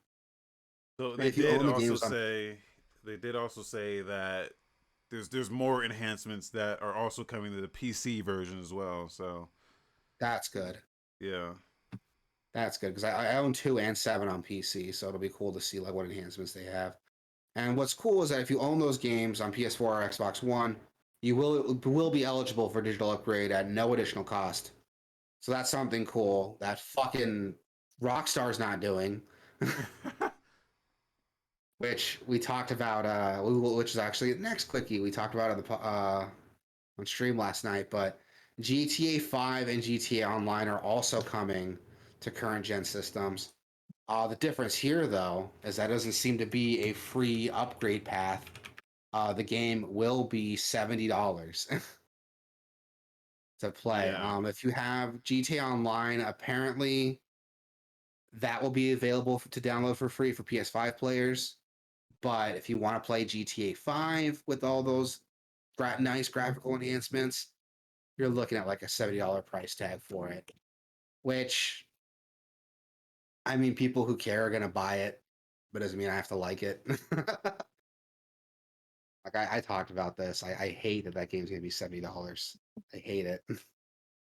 So And if you own the games on, they did also say that there's more enhancements that are also coming to the PC version as well. So that's good. yeah. That's good because I own 2 and 7 on PC, so it'll be cool to see like what enhancements they have. And what's cool is that if you own those games on PS4 or Xbox One, you will be eligible for digital upgrade at no additional cost. So that's something cool that fucking Rockstar's not doing, which we talked about. Which is actually the next quickie we talked about on stream last night. But GTA 5 and GTA Online are also coming to current gen systems. The difference here, though, is that doesn't seem to be a free upgrade path. The game will be $70 to play. Yeah. If you have GTA Online, apparently that will be available to download for free for PS5 players. But if you want to play GTA 5 with all those nice graphical enhancements, you're looking at like a $70 price tag for it. Which, I mean, people who care are going to buy it, but doesn't mean I have to like it. Like I talked about this. I hate that that game's going to be $70. I hate it.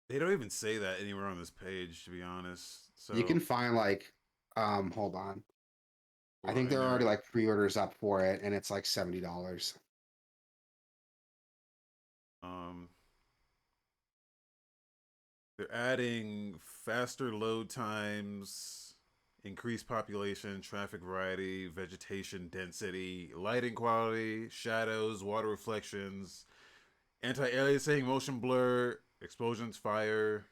They don't even say that anywhere on this page, to be honest. You can So, find like, hold on. I hold on, think in there are already there. like pre-orders up for it, and it's like $70. Um, they're adding faster load times, increased population, traffic variety, vegetation density, lighting quality, shadows, water reflections, anti-aliasing, motion blur, explosions, fire,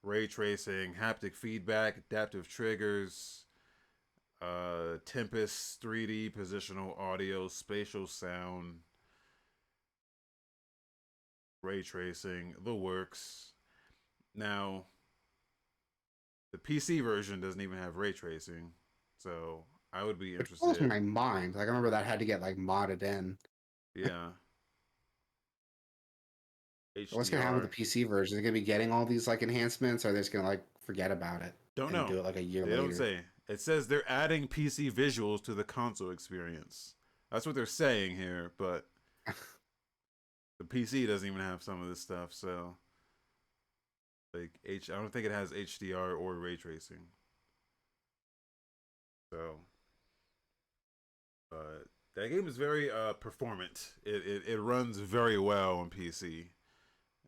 ray tracing, haptic feedback, adaptive triggers, Tempest 3D, positional audio, spatial sound, ray tracing, the works. Now, the PC version doesn't even have ray tracing, so I would be Which blows interested. my mind. Like I remember that had to get like modded in. Yeah, What's gonna happen with the HDR. PC version? Is it gonna be getting all these like enhancements, or are they just gonna like forget about it Don't and do know. it like a year They don't later? say. It says they're adding PC visuals to the console experience. That's what they're saying here, but the PC doesn't even have some of this stuff, so like I don't think it has HDR or ray tracing. So, that game is very performant. It runs very well on PC,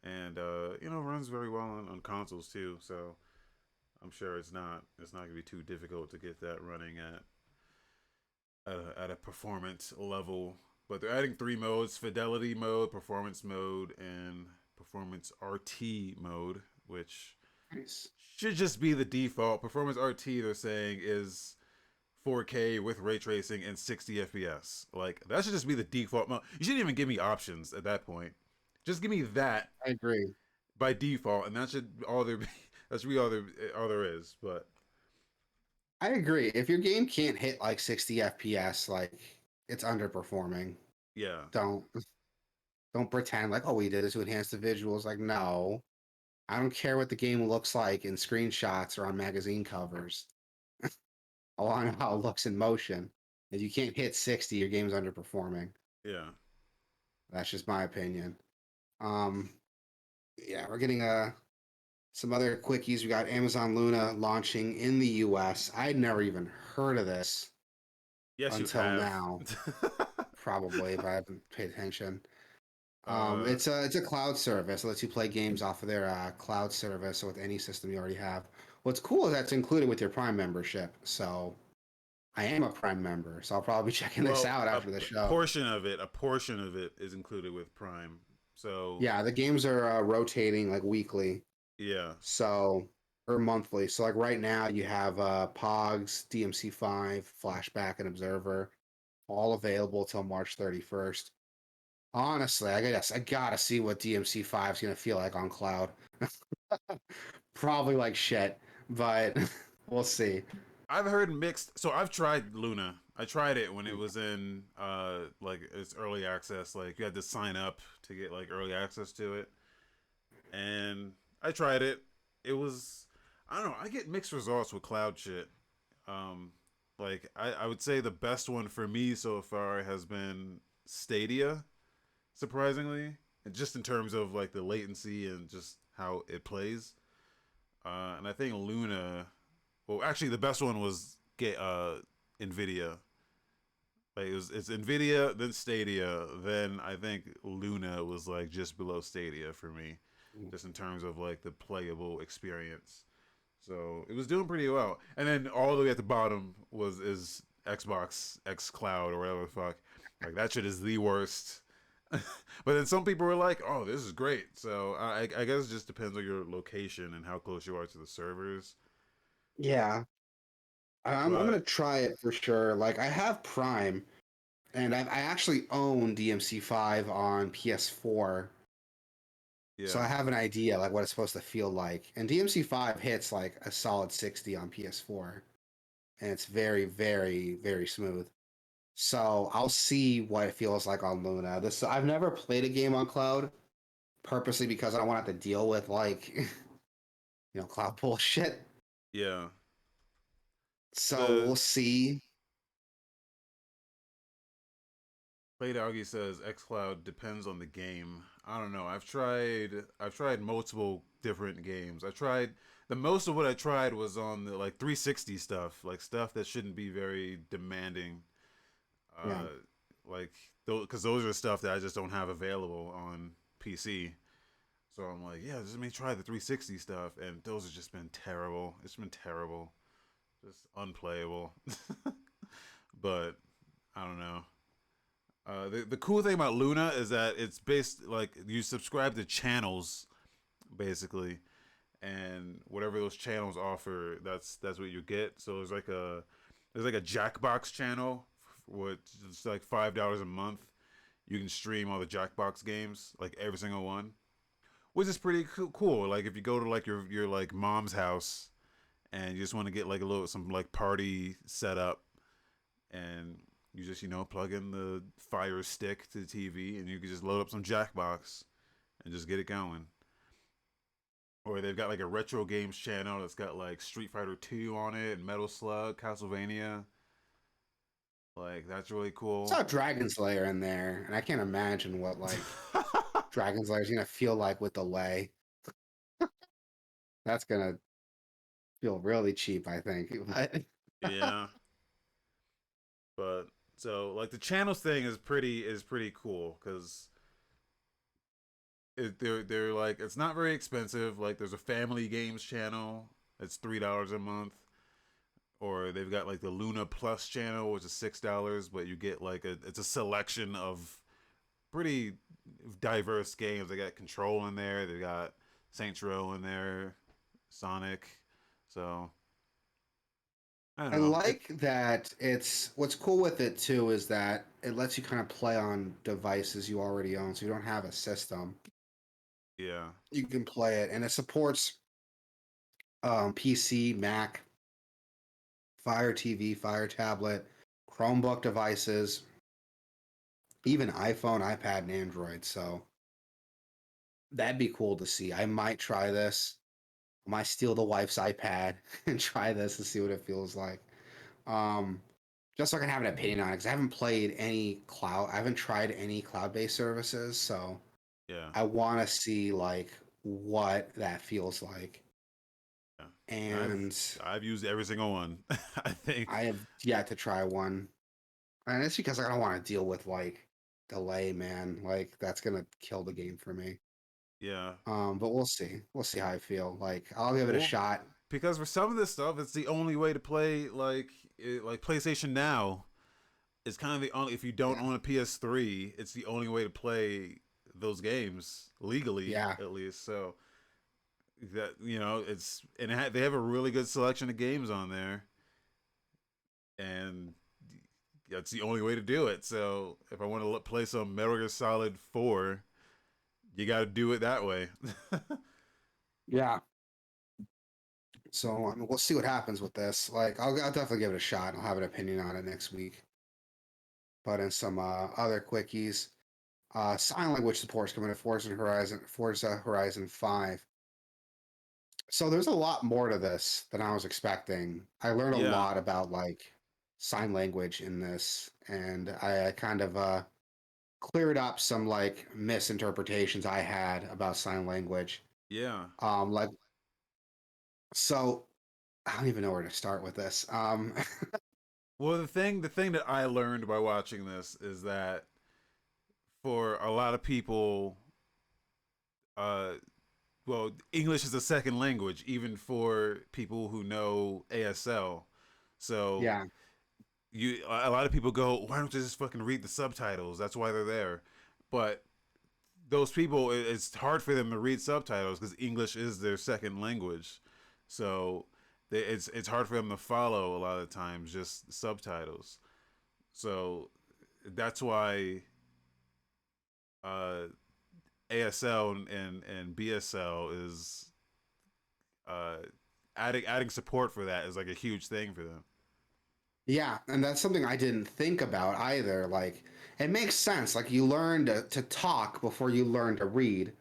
and runs very well on consoles too. So I'm sure it's not gonna be too difficult to get that running at a performance level. But they're adding 3 modes: fidelity mode, performance mode, and performance RT mode, which Nice. should just be the default. Performance RT, they're saying, is 4K with ray tracing and 60 FPS. Like that should just be the default mode. You shouldn't even give me options at that point. Just give me that I agree. by default, and that should all there be. That should be all there is. But I agree. If your game can't hit like 60 FPS, like it's underperforming. yeah, Don't pretend like, oh, we did this to enhance the visuals. Like, no. I don't care what the game looks like in screenshots or on magazine covers. I want to know how it looks in motion. If you can't hit 60, your game's underperforming. yeah. That's just my opinion. Um, yeah, we're getting some other quickies. We got Amazon Luna launching in the US. I'd never even heard of this Yes, you until have. now, probably, but I haven't paid attention. uh, It's a cloud service. It lets you play games off of their cloud service so with any system you already have. What's cool is that's included with your Prime membership. So I am a Prime member, so I'll probably be checking this well, out a after the show. portion of it is included with Prime. So Yeah, the games are rotating like weekly, yeah, so or monthly. So like right now you have Pogs, DMC5, Flashback, and Observer, all available till March 31st. Honestly, I gotta see what DMC5 is gonna feel like on cloud. Probably like shit, but we'll see. I've heard mixed. So I've tried Luna. I tried it when it was in like its early access. Like you had to sign up to get like early access to it, and I tried it. It was, I don't know. I get mixed results with cloud shit. Um, like I would say the best one for me so far has been Stadia, surprisingly, and just in terms of like the latency and just how it plays. And I think Luna Well, actually, the best one was Nvidia. Like it's Nvidia, then Stadia, then I think Luna was like just below Stadia for me, just in terms of like the playable experience. So it was doing pretty well. And then all the way at the bottom is Xbox X Cloud or whatever the fuck. Like that shit is the worst. But then some people were like, "Oh, this is great." So I guess it just depends on your location and how close you are to the servers. Yeah, I'm But gonna try it for sure. Like I have Prime, and I actually own DMC5 on PS4, so yeah, I have an idea like what it's supposed to feel like. And DMC5 hits like a solid 60 on PS4, and it's very, very, very smooth. So I'll see what it feels like on Luna. This I've never played a game on cloud purposely because I don't want to have to deal with like cloud bullshit. yeah. So The we'll see. Play Doggy says xCloud depends on the game. I don't know. I've tried multiple different games. I tried the most of what I tried was on the like 360 stuff, like stuff that shouldn't be very demanding. Yeah. Uh like because those are stuff that I just don't have available on PC. So I'm like, yeah, just let me try the 360 stuff, and those have just been terrible. It's been terrible, just unplayable. But I don't know. The cool thing about Luna is that it's based like you subscribe to channels basically, and whatever those channels offer, that's what you get. So there's like a Jackbox channel, which is like $5 a month. You can stream all the Jackbox games, like every single one, which is pretty cool. Like if you go to like your like mom's house and you just want to get like a little some like party setup and you just plug in the Fire Stick to the TV, and you can just load up some Jackbox and just get it going. Or they've got like a retro games channel that's got like Street Fighter 2 on it and Metal Slug, Castlevania. Like that's really cool. Saw Dragon Slayer in there, and I can't imagine what like Dragon Slayer is gonna feel like with delay. That's gonna feel really cheap, I think. Yeah, but so like the channels thing is pretty cool because they're like it's not very expensive. Like there's a family games channel. It's $3 a month. Or they've got like the Luna Plus channel, which is $6, but you get like it's a selection of pretty diverse games. They got Control in there, they got Saints Row in there, Sonic. So I don't I know. It like that it's what's cool with it too is that it lets you kind of play on devices you already own, so you don't have a system. yeah. You can play it, and it supports PC, Mac, Fire TV, Fire tablet, Chromebook devices, even iPhone, iPad, and Android. So that'd be cool to see. I might try this. I might steal the wife's iPad and try this and see what it feels like. Um, just so I can have an opinion on it, because I haven't played any cloud. I haven't tried any cloud-based services, so Yeah. I want to see like what that feels like. Yeah. And I've And I've used every single one. I think. I have yet to try one, and it's because I don't want to deal with like delay, man. Like that's gonna kill the game for me. Yeah. But we'll see. We'll see how I feel. Like I'll give it a Well, shot. because for some of this stuff, it's the only way to play like PlayStation Now. It's kind of the only if you don't Yeah, own a PS3, it's the only way to play those games legally, yeah. at least. So that it's and they have a really good selection of games on there, and that's the only way to do it. So if I want to play some Metal Gear Solid 4, you got to do it that way. Yeah. So I mean, we'll see what happens with this. Like, I'll definitely give it a shot. I'll have an opinion on it next week. But in some other quickies, sign language support's coming to Forza Horizon 5. So there's a lot more to this than I was expecting. I learned a Yeah, lot about like sign language in this, and I kind of cleared up some like misinterpretations I had about sign language. yeah, Like so. I don't even know where to start with this. Well, the thing that I learned by watching this is that for a lot of people, uh, well, English is a second language, even for people who know ASL. So Yeah, a lot of people go, why don't you just fucking read the subtitles? That's why they're there. But those people, it's hard for them to read subtitles because English is their second language. So it's hard for them to follow a lot of times just subtitles. So that's why uh, ASL and BSL is uh, adding support for that is like a huge thing for them. yeah, and that's something I didn't think about either. Like, it makes sense. Like, you learn to talk before you learn to read.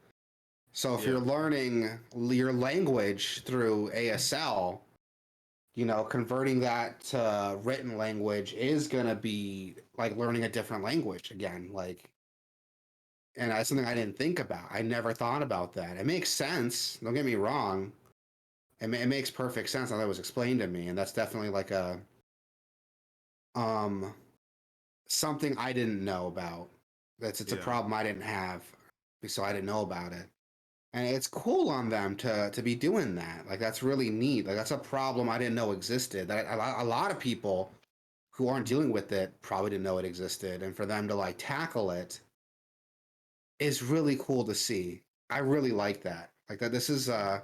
So if you're Yeah, learning your language through ASL, converting that to written language is gonna be like learning a different language again. Like, and that's something I didn't think about. I never thought about that. It makes sense. Don't get me wrong. It makes perfect sense how that was explained to me, and that's definitely like a um something I didn't know about. It's a yeah, problem I didn't have, so I didn't know about it. And it's cool on them to be doing that. Like that's really neat. Like that's a problem I didn't know existed. That a lot of people who aren't dealing with it probably didn't know it existed, and for them to like tackle it is really cool to see. I really like that. Like that. This is I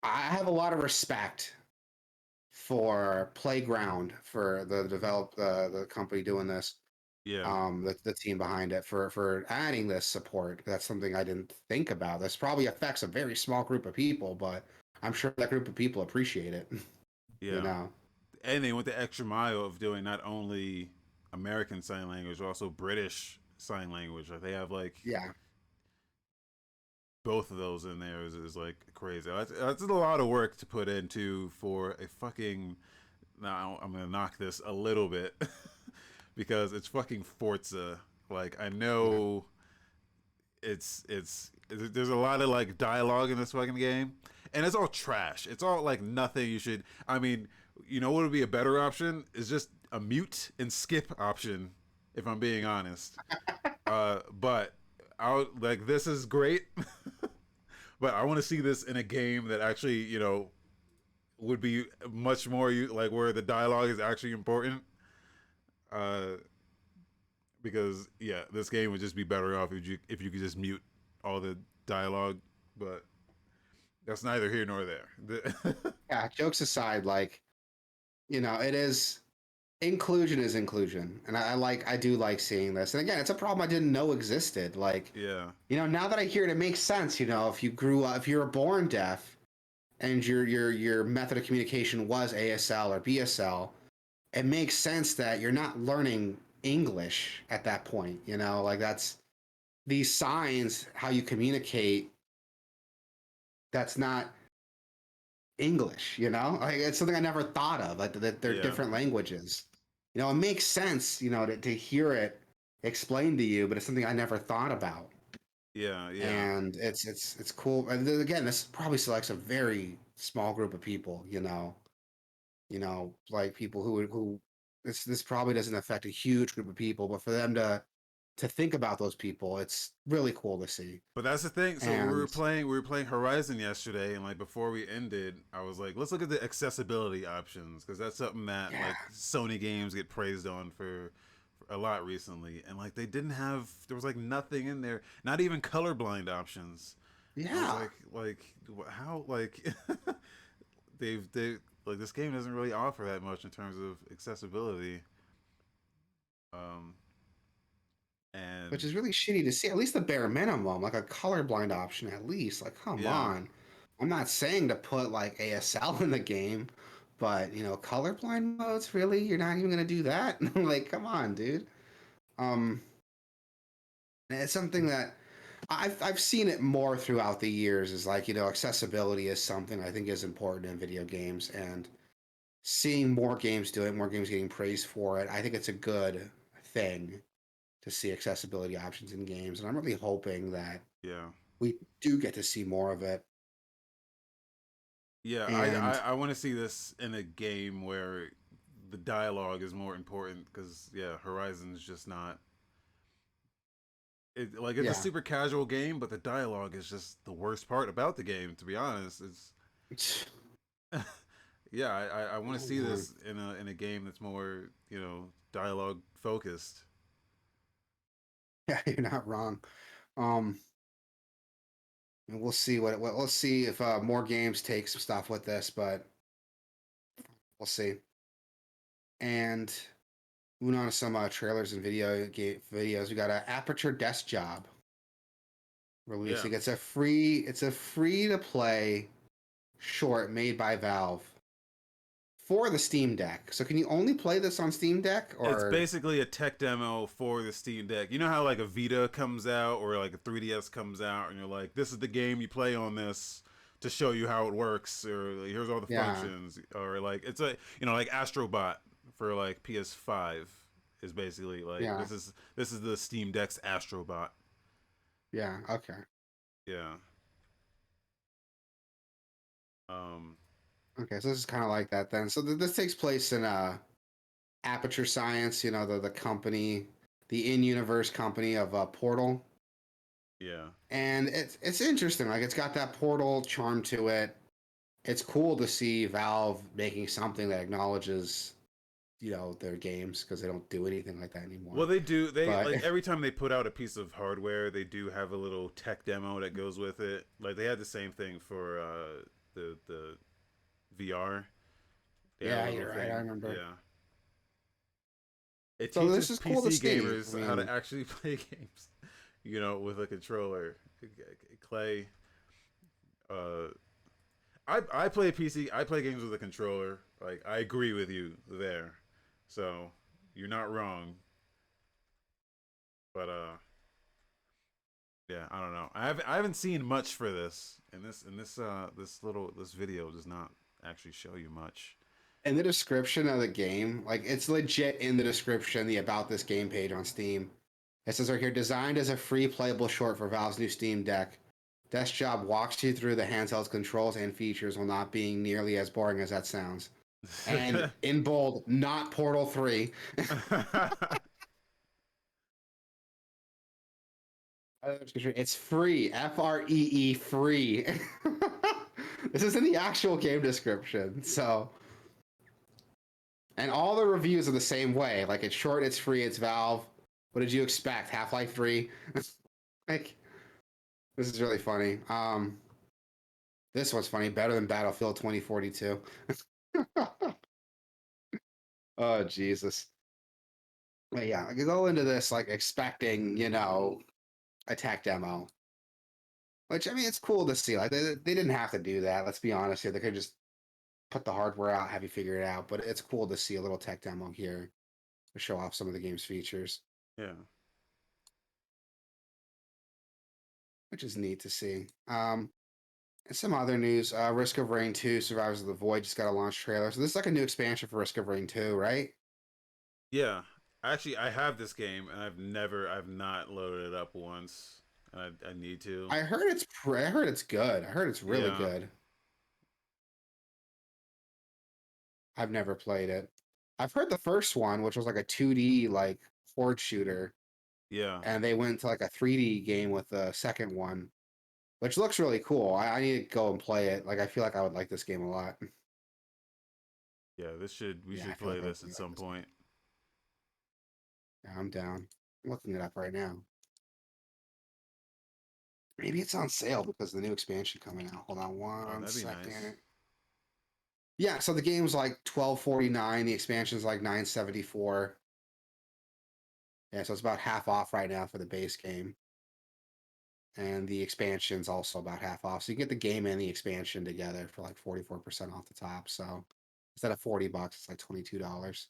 have a lot of respect for Playground for the company doing this, yeah, the team behind it for adding this support. That's something I didn't think about. This probably affects a very small group of people, but I'm sure that group of people appreciate it. you yeah. know, And they went the extra mile of doing not only American Sign Language, but also British Sign Language. Like they have like yeah, both of those in there is like crazy. That's a lot of work to put into for a fucking. Now I'm gonna knock this a little bit because it's fucking Forza. Like I yeah. know it's there's a lot of like dialogue in this fucking game, and it's all trash. It's all like nothing you should. I mean, you know what would be a better option is just a mute and skip option. If I'm being honest, but I like this is great, but I want to see this in a game that actually would be much more like where the dialogue is actually important. Uh, because yeah, this game would just be better off if you could just mute all the dialogue. But that's neither here nor there. Yeah, jokes aside, like it is inclusion is inclusion, and I do like seeing this. And again, it's a problem I didn't know existed. Like, Yeah, now that I hear it, it makes sense. If you grew up, if you were born deaf, and your method of communication was ASL or BSL, it makes sense that you're not learning English at that point. Like that's these signs, how you communicate. That's not English. Like it's something I never thought of. Like that they're yeah, different languages. It makes sense. To hear it explained to you, but it's something I never thought about. yeah, yeah, And it's cool. And then again, this probably selects a very small group of people. Like people who this probably doesn't affect a huge group of people, but for them to think about those people, it's really cool to see. but that's the thing. So And we were playing Horizon yesterday, and like before we ended, I was like, let's look at the accessibility options because that's something that yeah, like Sony games get praised on for a lot recently, and like they didn't have there was like nothing in there, not even colorblind options. I was yeah, like how like they like this game doesn't really offer that much in terms of accessibility. Um, which and is really shitty to see. At least the bare minimum, like a colorblind option, at least. Like, come yeah, on. I'm not saying to put like ASL in the game, but colorblind modes, really? You're not even gonna do that? Like, come on, dude. Um, it's something that I've seen it more throughout the years. Is like accessibility is something I think is important in video games, and seeing more games do it, more games getting praised for it, I think it's a good thing to see accessibility options in games, and I'm really hoping that yeah. we do get to see more of it. Yeah, And I want to see this in a game where the dialogue is more important because yeah, Horizon's just not. It's a yeah, super casual game, but the dialogue is just the worst part about the game. To be honest, it's yeah. I want to hold see on. this in a game that's more dialogue focused. Yeah, you're not wrong. Um, and we'll see let's see if more games take some stuff with this, but we'll see. And moving on to some trailers and videos, we got a Aperture Desk Job Yeah, releasing. It's a free to play short made by Valve for the Steam Deck. So can you only play this on Steam Deck it's or basically a tech demo for the Steam Deck. You know how like a Vita comes out or like a 3DS comes out, and you're like, this is the game you play on this to show you how it works, or like, here's all the yeah, functions, or like it's a like Astrobot for like PS5 is basically like yeah, this is the Steam Deck's Astrobot. yeah, okay. Yeah. Um. Okay, so this is kind of like that then. So this takes place in Aperture Science, the company, the in-universe company of Portal. Yeah. And it's interesting. Like it's got that Portal charm to it. It's cool to see Valve making something that acknowledges, their games because they don't do anything like that Well, anymore. they do. They But like every time they put out a piece of hardware, they do have a little tech demo that goes with it. Like they had the same thing for the VR. They had a yeah, little you're right. I thing. remember. Yeah. It So this teaches is cool to PC see. I gamers how to mean, actually play games, with a controller. Clay, uh, I play PC. I play games with a controller. Like I agree with you there. So you're not wrong. But yeah, I don't know. I haven't seen much for this, and this video does not actually show you much. in the description of the game, like it's legit in the description, the about this game page on Steam. It says right here, designed as a free playable short for Valve's new Steam Deck. Desk Job walks you through the handheld's controls and features while not being nearly as boring as that sounds. And in bold, not Portal 3. It's free. FREE free. This is in the actual game description. So, and all the reviews are the same way. Like it's short, it's free, it's Valve. What did you expect? Half-Life 3? Like this is really funny. This one's funny, better than Battlefield 2042. Oh Jesus. But yeah, I could go into this like expecting, a tech demo. Which I mean it's cool to see. Like they didn't have to do that. Let's be honest here. They could just put the hardware out, have you figure it out. But it's cool to see a little tech demo here to show off some of the game's features, Yeah. which is neat to see. And some other news, Risk of Rain 2, Survivors of the Void just got a launch trailer. So this is like a new expansion for Risk of Rain 2, right? Yeah. Actually, I have this game, and I've not loaded it up once. I need to. I heard it's good. I heard it's really Yeah. good. I've never played it. I've heard the first one, which was like a 2D like horde shooter, Yeah. and they went to like a 3D game with the second one, which looks really cool. I need to go and play it. Like I feel like I would like this game a lot. Yeah. We Yeah, I should feel play like I would this at really like some this game. point. Yeah, I'm down. I'm looking it up right now. Maybe it's on sale because of the new expansion coming out. Hold on Oh, one that'd be nice. second. Yeah, so the game's like 12.49. The expansion's like 9.74. Yeah, so it's about half off right now for the base game. And the expansion's also about half off. So you get the game and the expansion together for like 44% off the top. So instead of $40, it's like $22.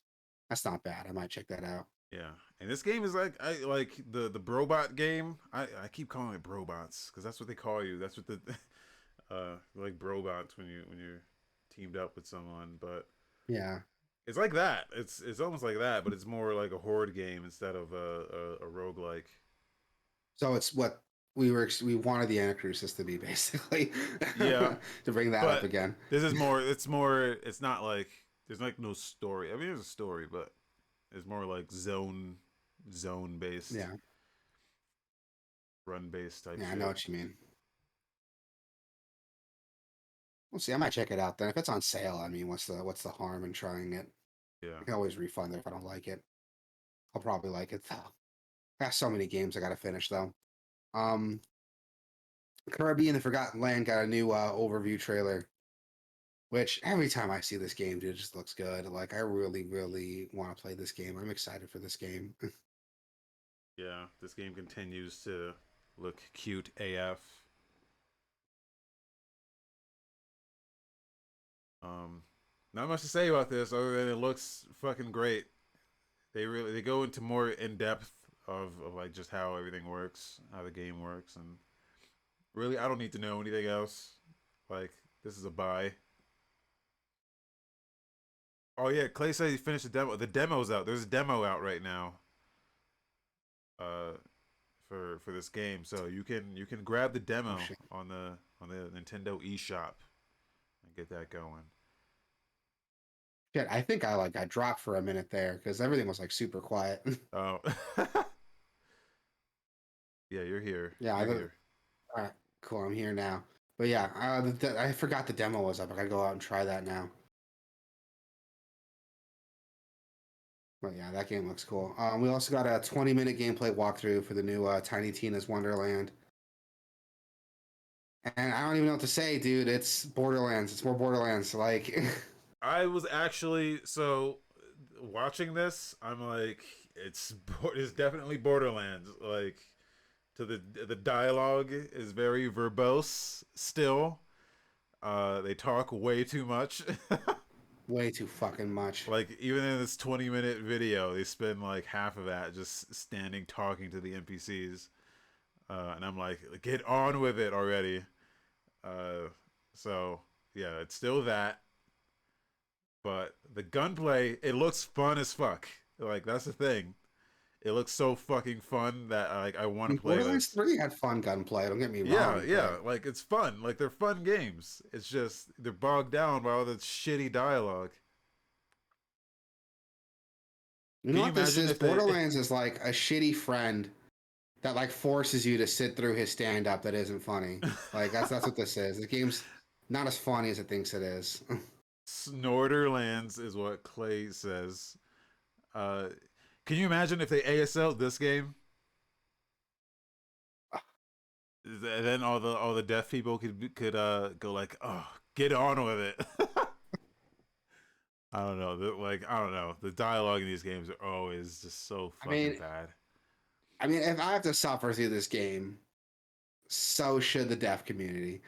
That's not bad. I might check that out. Yeah. And this game is like I like the Brobot game. I keep calling it Brobots because that's what they call you. That's what the like Brobots when you're teamed up with someone, but Yeah. it's like that. It's almost like that, but it's more like a horde game instead of a roguelike. So it's what? we wanted the Anacrusis to be basically Yeah, to bring that up but again. this is more. It's more. It's not like there's like no story. I mean, there's a story, but it's more like zone based, Yeah, run based type yeah, I know shit. what you mean. We'll see. I might check it out then. If it's on sale, I mean, what's the harm in trying it? Yeah, I can always refund it if I don't like it. I'll probably like it though. I got so many games I gotta finish though. Um, Kirby and the Forgotten Land got a new overview trailer, which every time I see this game, dude, it just looks good. Like I really, really want to play this game. I'm excited for this game. yeah. This game continues to look cute AF. Um, Not much to say about this other than it looks fucking great. They go into more in depth of like just how everything works, how the game works, and really I don't need to know anything else. Like this is a buy. Oh yeah, Clay said he finished the demo. The demo's out. There's a demo out right now. Uh, for this game, so you can grab the Oh demo shit. on the Nintendo eShop and get that going. Shit, I think I dropped for a minute there because everything was like super quiet. Oh, yeah, you're here. Yeah, You're here. all right, cool. I'm here now. But yeah, I forgot the demo was up. I gotta go out and try that now. But yeah, that game looks cool. We also got a 20-minute gameplay walkthrough for the new Tiny Tina's Wonderland. And I don't even know what to say, dude. It's Borderlands. It's more Borderlands. Like, I was actually so watching this. I'm like, it's definitely Borderlands. Like, to the dialogue is very verbose still. They talk way too much. way too fucking much. Like even in this 20-minute video, they spend like half of that just standing talking to the NPCs, and I'm like, get on with it already. Uh, so yeah, it's still that, but the gunplay it looks fun as fuck. Like that's the thing. It looks so fucking fun that like I I want mean, to play Borderlands this. 3 had fun gunplay. Don't get me Yeah, wrong, yeah, but like it's fun. Like they're fun games. It's just they're bogged down by all the shitty dialogue. you know Can you what this imagine is? if they Borderlands is like a shitty friend that like forces you to sit through his stand up that isn't funny. Like that's what this is. The game's not as funny as it thinks it is. Snorterlands is what Clay says. Uh, can you imagine if they ASL this game? Then all the deaf people could go like, oh, get on with it. I don't know. Like I don't know. The dialogue in these games are always just so I fucking mean, bad. if I have to suffer through this game, so should the deaf community.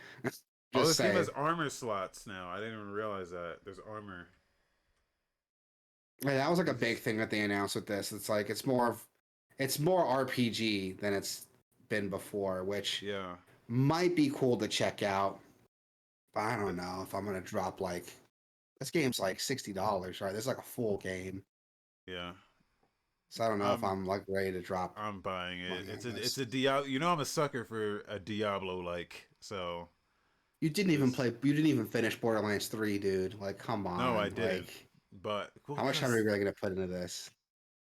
Oh, Just this game say, has armor slots now. I didn't even realize that. There's armor. that was like a big thing that they announced with this. It's like it's more RPG than it's been before, which Yeah. might be cool to check out. But I don't know if I'm gonna drop like this game's like $60, right? This is like a full game. Yeah. So I don't know if I'm I'm like ready to drop I'm buying it. money It's on a this. Diablo. You know I'm a sucker for a Diablo like. So this You didn't even finish Borderlands 3, dude. Like, come no, I on. didn't. Like, But well, how much time are because you really gonna put into this?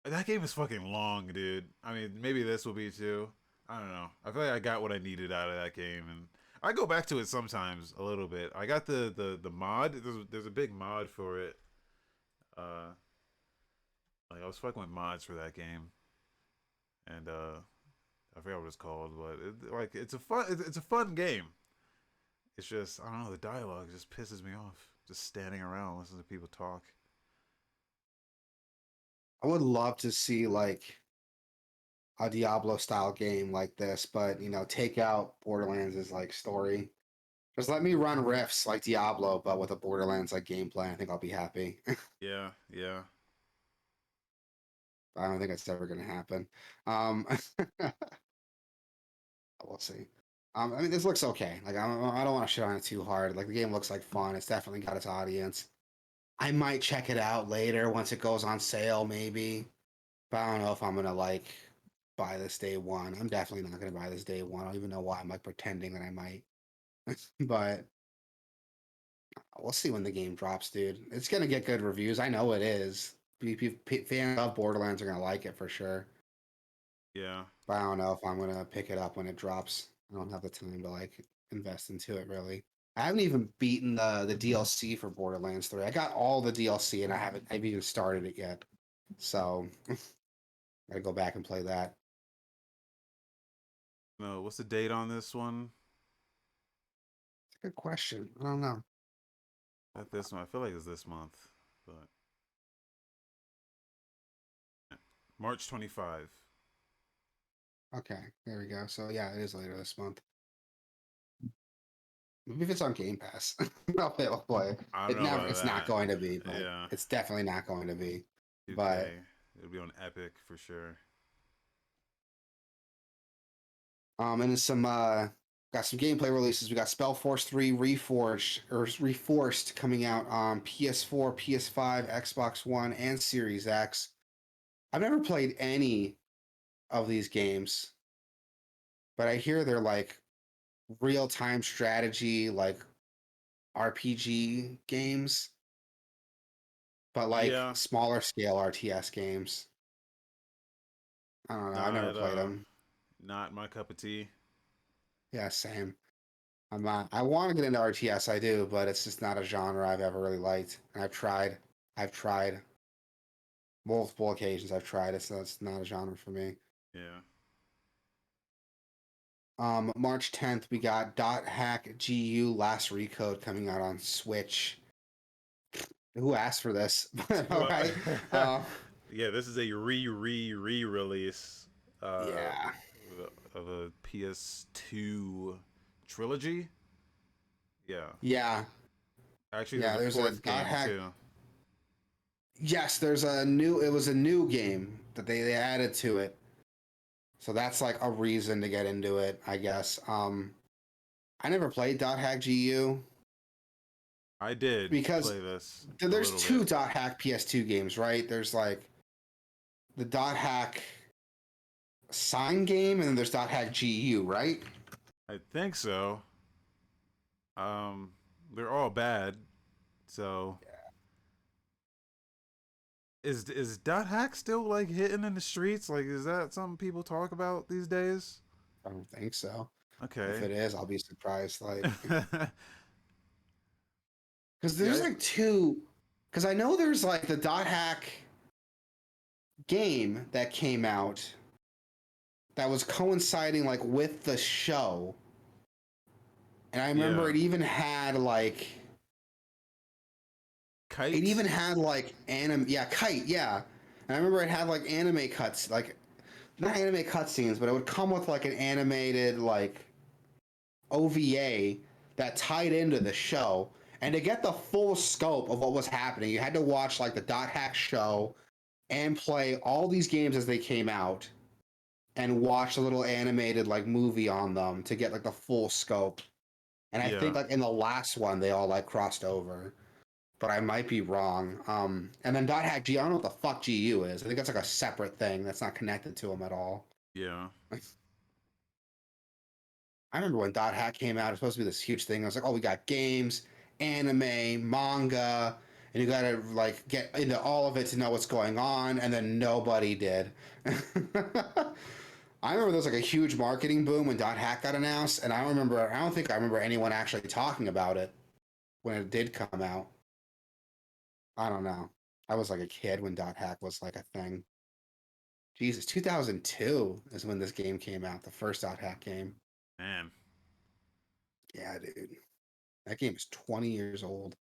that game is fucking long, dude. I mean, maybe this will be too. I don't know. I feel like I got what I needed out of that game, and I go back to it sometimes a little bit. I got the mod. There's a big mod for it. Uh, like I was fucking with mods for that game, and I forgot what it's called, but like it's a fun game. It's just I don't know. The dialogue just pisses me off. Just standing around listening to people talk. I would love to see like a Diablo style game like this, but take out Borderlands' like story. Just let me run riffs like Diablo, but with a Borderlands like gameplay. I think I'll be happy. Yeah, yeah. I don't think it's ever gonna happen. We'll see. I mean, this looks okay. Like, I don't want to shit on it too hard. Like, the game looks like fun. It's definitely got its audience. I might check it out later once it goes on sale, maybe. But I don't know if I'm gonna like. buy this day one. I'm definitely not gonna buy this day one. I don't even know why I'm like pretending that I might. But we'll see when the game drops, dude. It's gonna get good reviews. I know it is. Fans of Borderlands are gonna like it for sure. Yeah. But I don't know if I'm gonna pick it up when it drops. I don't have the time to like invest into it really. I haven't even beaten the DLC for Borderlands 3. I got all the DLC and I've even started it yet. So gotta go back and play that. No, what's the date on this one? It's a good question. I don't know. Not this one. I feel like it's this month, but March 25. Okay, there we go. So yeah, it is later this month. Maybe if it's on Game Pass, I'll play it. I don't It know never. about It's not that. going to be, but Yeah. it's definitely not going to be. 2K. But It'll be on Epic for sure. and then some got some gameplay releases. We got SpellForce 3 Reforced coming out on PS4, PS5, Xbox One, and Series X. I've never played any of these games, but I hear they're like real-time strategy, like RPG games, but like Yeah. smaller scale RTS games. I don't know. I've never Not played them. not my cup of tea. Yeah, same. I'm not. I want to get into RTS. I do, but it's just not a genre I've ever really liked. And I've tried. I've tried multiple occasions. I've tried it, so it's not a genre for me. Yeah. March 10th, we got Dot Hack GU Last Recode coming out on Switch. Who asked for this? All Well, right. Uh, yeah, this is a re-release yeah. of a PS2 trilogy. Yeah. Yeah. Actually, there's Yeah. a There's a fourth Dot game Hack. too. Yes, there's a new. It was a new game that they added to it. So that's like a reason to get into it, I guess. I never played Dot Hack GU I did because play this a there's little two bit. Dot Hack PS2 games, right? There's like the Dot Hack sign game, and then there's Dot Hack GU, right? I think so. Um, they're all bad. So is Dot Hack still like hitting in the streets? Like, is that something people talk about these days? I don't think so. If Okay. it is, I'll be surprised. Like, because there's Yeah. like two. Because I know there's like the Dot Hack game that came out that was coinciding like with the show, and I remember Yeah. it even had like it Kite. even had like anime, yeah, Kite, yeah. And I remember it had like anime cuts, like not anime cutscenes, but it would come with like an animated like OVA that tied into the show. And to get the full scope of what was happening, you had to watch like the Dot Hack show and play all these games as they came out and watch a little animated like movie on them to get like the full scope. And I think Yeah. like in the last one they all like crossed over, but I might be wrong. And then Dot Hack G, I don't know what the fuck GU is. I think that's like a separate thing that's not connected to them at all. Yeah. I remember when Dot Hack came out, it was supposed to be this huge thing. I was like, oh, we got games, anime, manga, and you gotta like get into all of it to know what's going on, and then nobody did. I remember there was like a huge marketing boom when Dot Hack got announced, and I don't think I remember anyone actually talking about it when it did come out. I don't know. I was like a kid when Dot Hack was like a thing. Jesus, 2002 is when this game came out, the first Dot Hack game. Man. Yeah, dude. That game is 20 years old.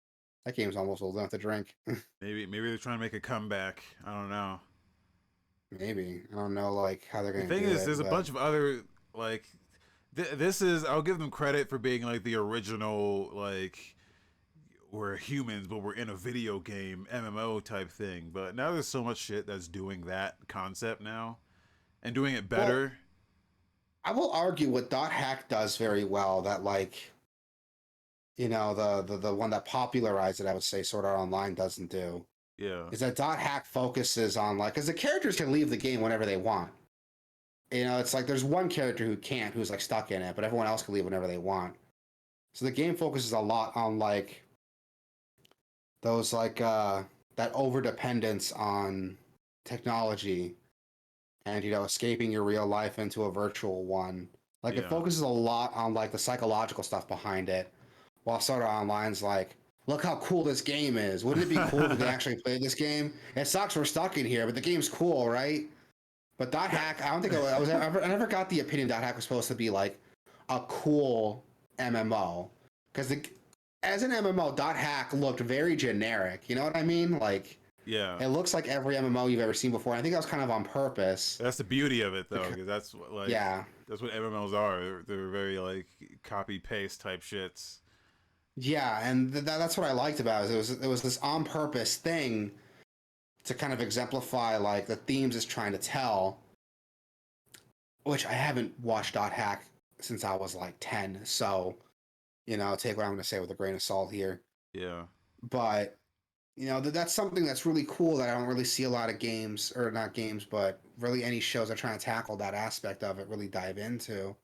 That game's almost old enough to drink. Maybe they're trying to make a comeback. I don't know. Maybe. I don't know like how they're The gonna thing do is, it, there's a but bunch of other like this is I'll give them credit for being like the original like we're humans but we're in a video game MMO type thing. But now there's so much shit that's doing that concept now and doing it well, better. I will argue what Dot Hack does very well that like the one that popularized it, I would say Sword Art Online doesn't do, Yeah. is that Dot Hack focuses on like because the characters can leave the game whenever they want. It's like there's one character who can't, who's like stuck in it, but everyone else can leave whenever they want. So the game focuses a lot on like those like that over dependence on technology and escaping your real life into a virtual one. Like it Yeah. focuses a lot on like the psychological stuff behind it, while Sword Art Online's like, look how cool this game is. Wouldn't it be cool if we could actually play this game? It sucks we're stuck in here, but the game's cool, right? But Dot Hack, I don't think I never got the opinion Dot Hack was supposed to be like a cool MMO because as an MMO, Dot Hack looked very generic. You know what I mean? Like Yeah. it looks like every MMO you've ever seen before. I think that was kind of on purpose. That's the beauty of it, though, because Yeah, that's what MMOs are. They're very like copy paste type shits. yeah, and that's what I liked about it. It was this on purpose thing to kind of exemplify like the themes it's trying to tell, which I haven't watched Dot Hack since I was like 10, so take what I'm going to say with a grain of salt here. Yeah. But that's something that's really cool that I don't really see a lot of games, or not games, but really any shows that are trying to tackle that aspect of it really dive into,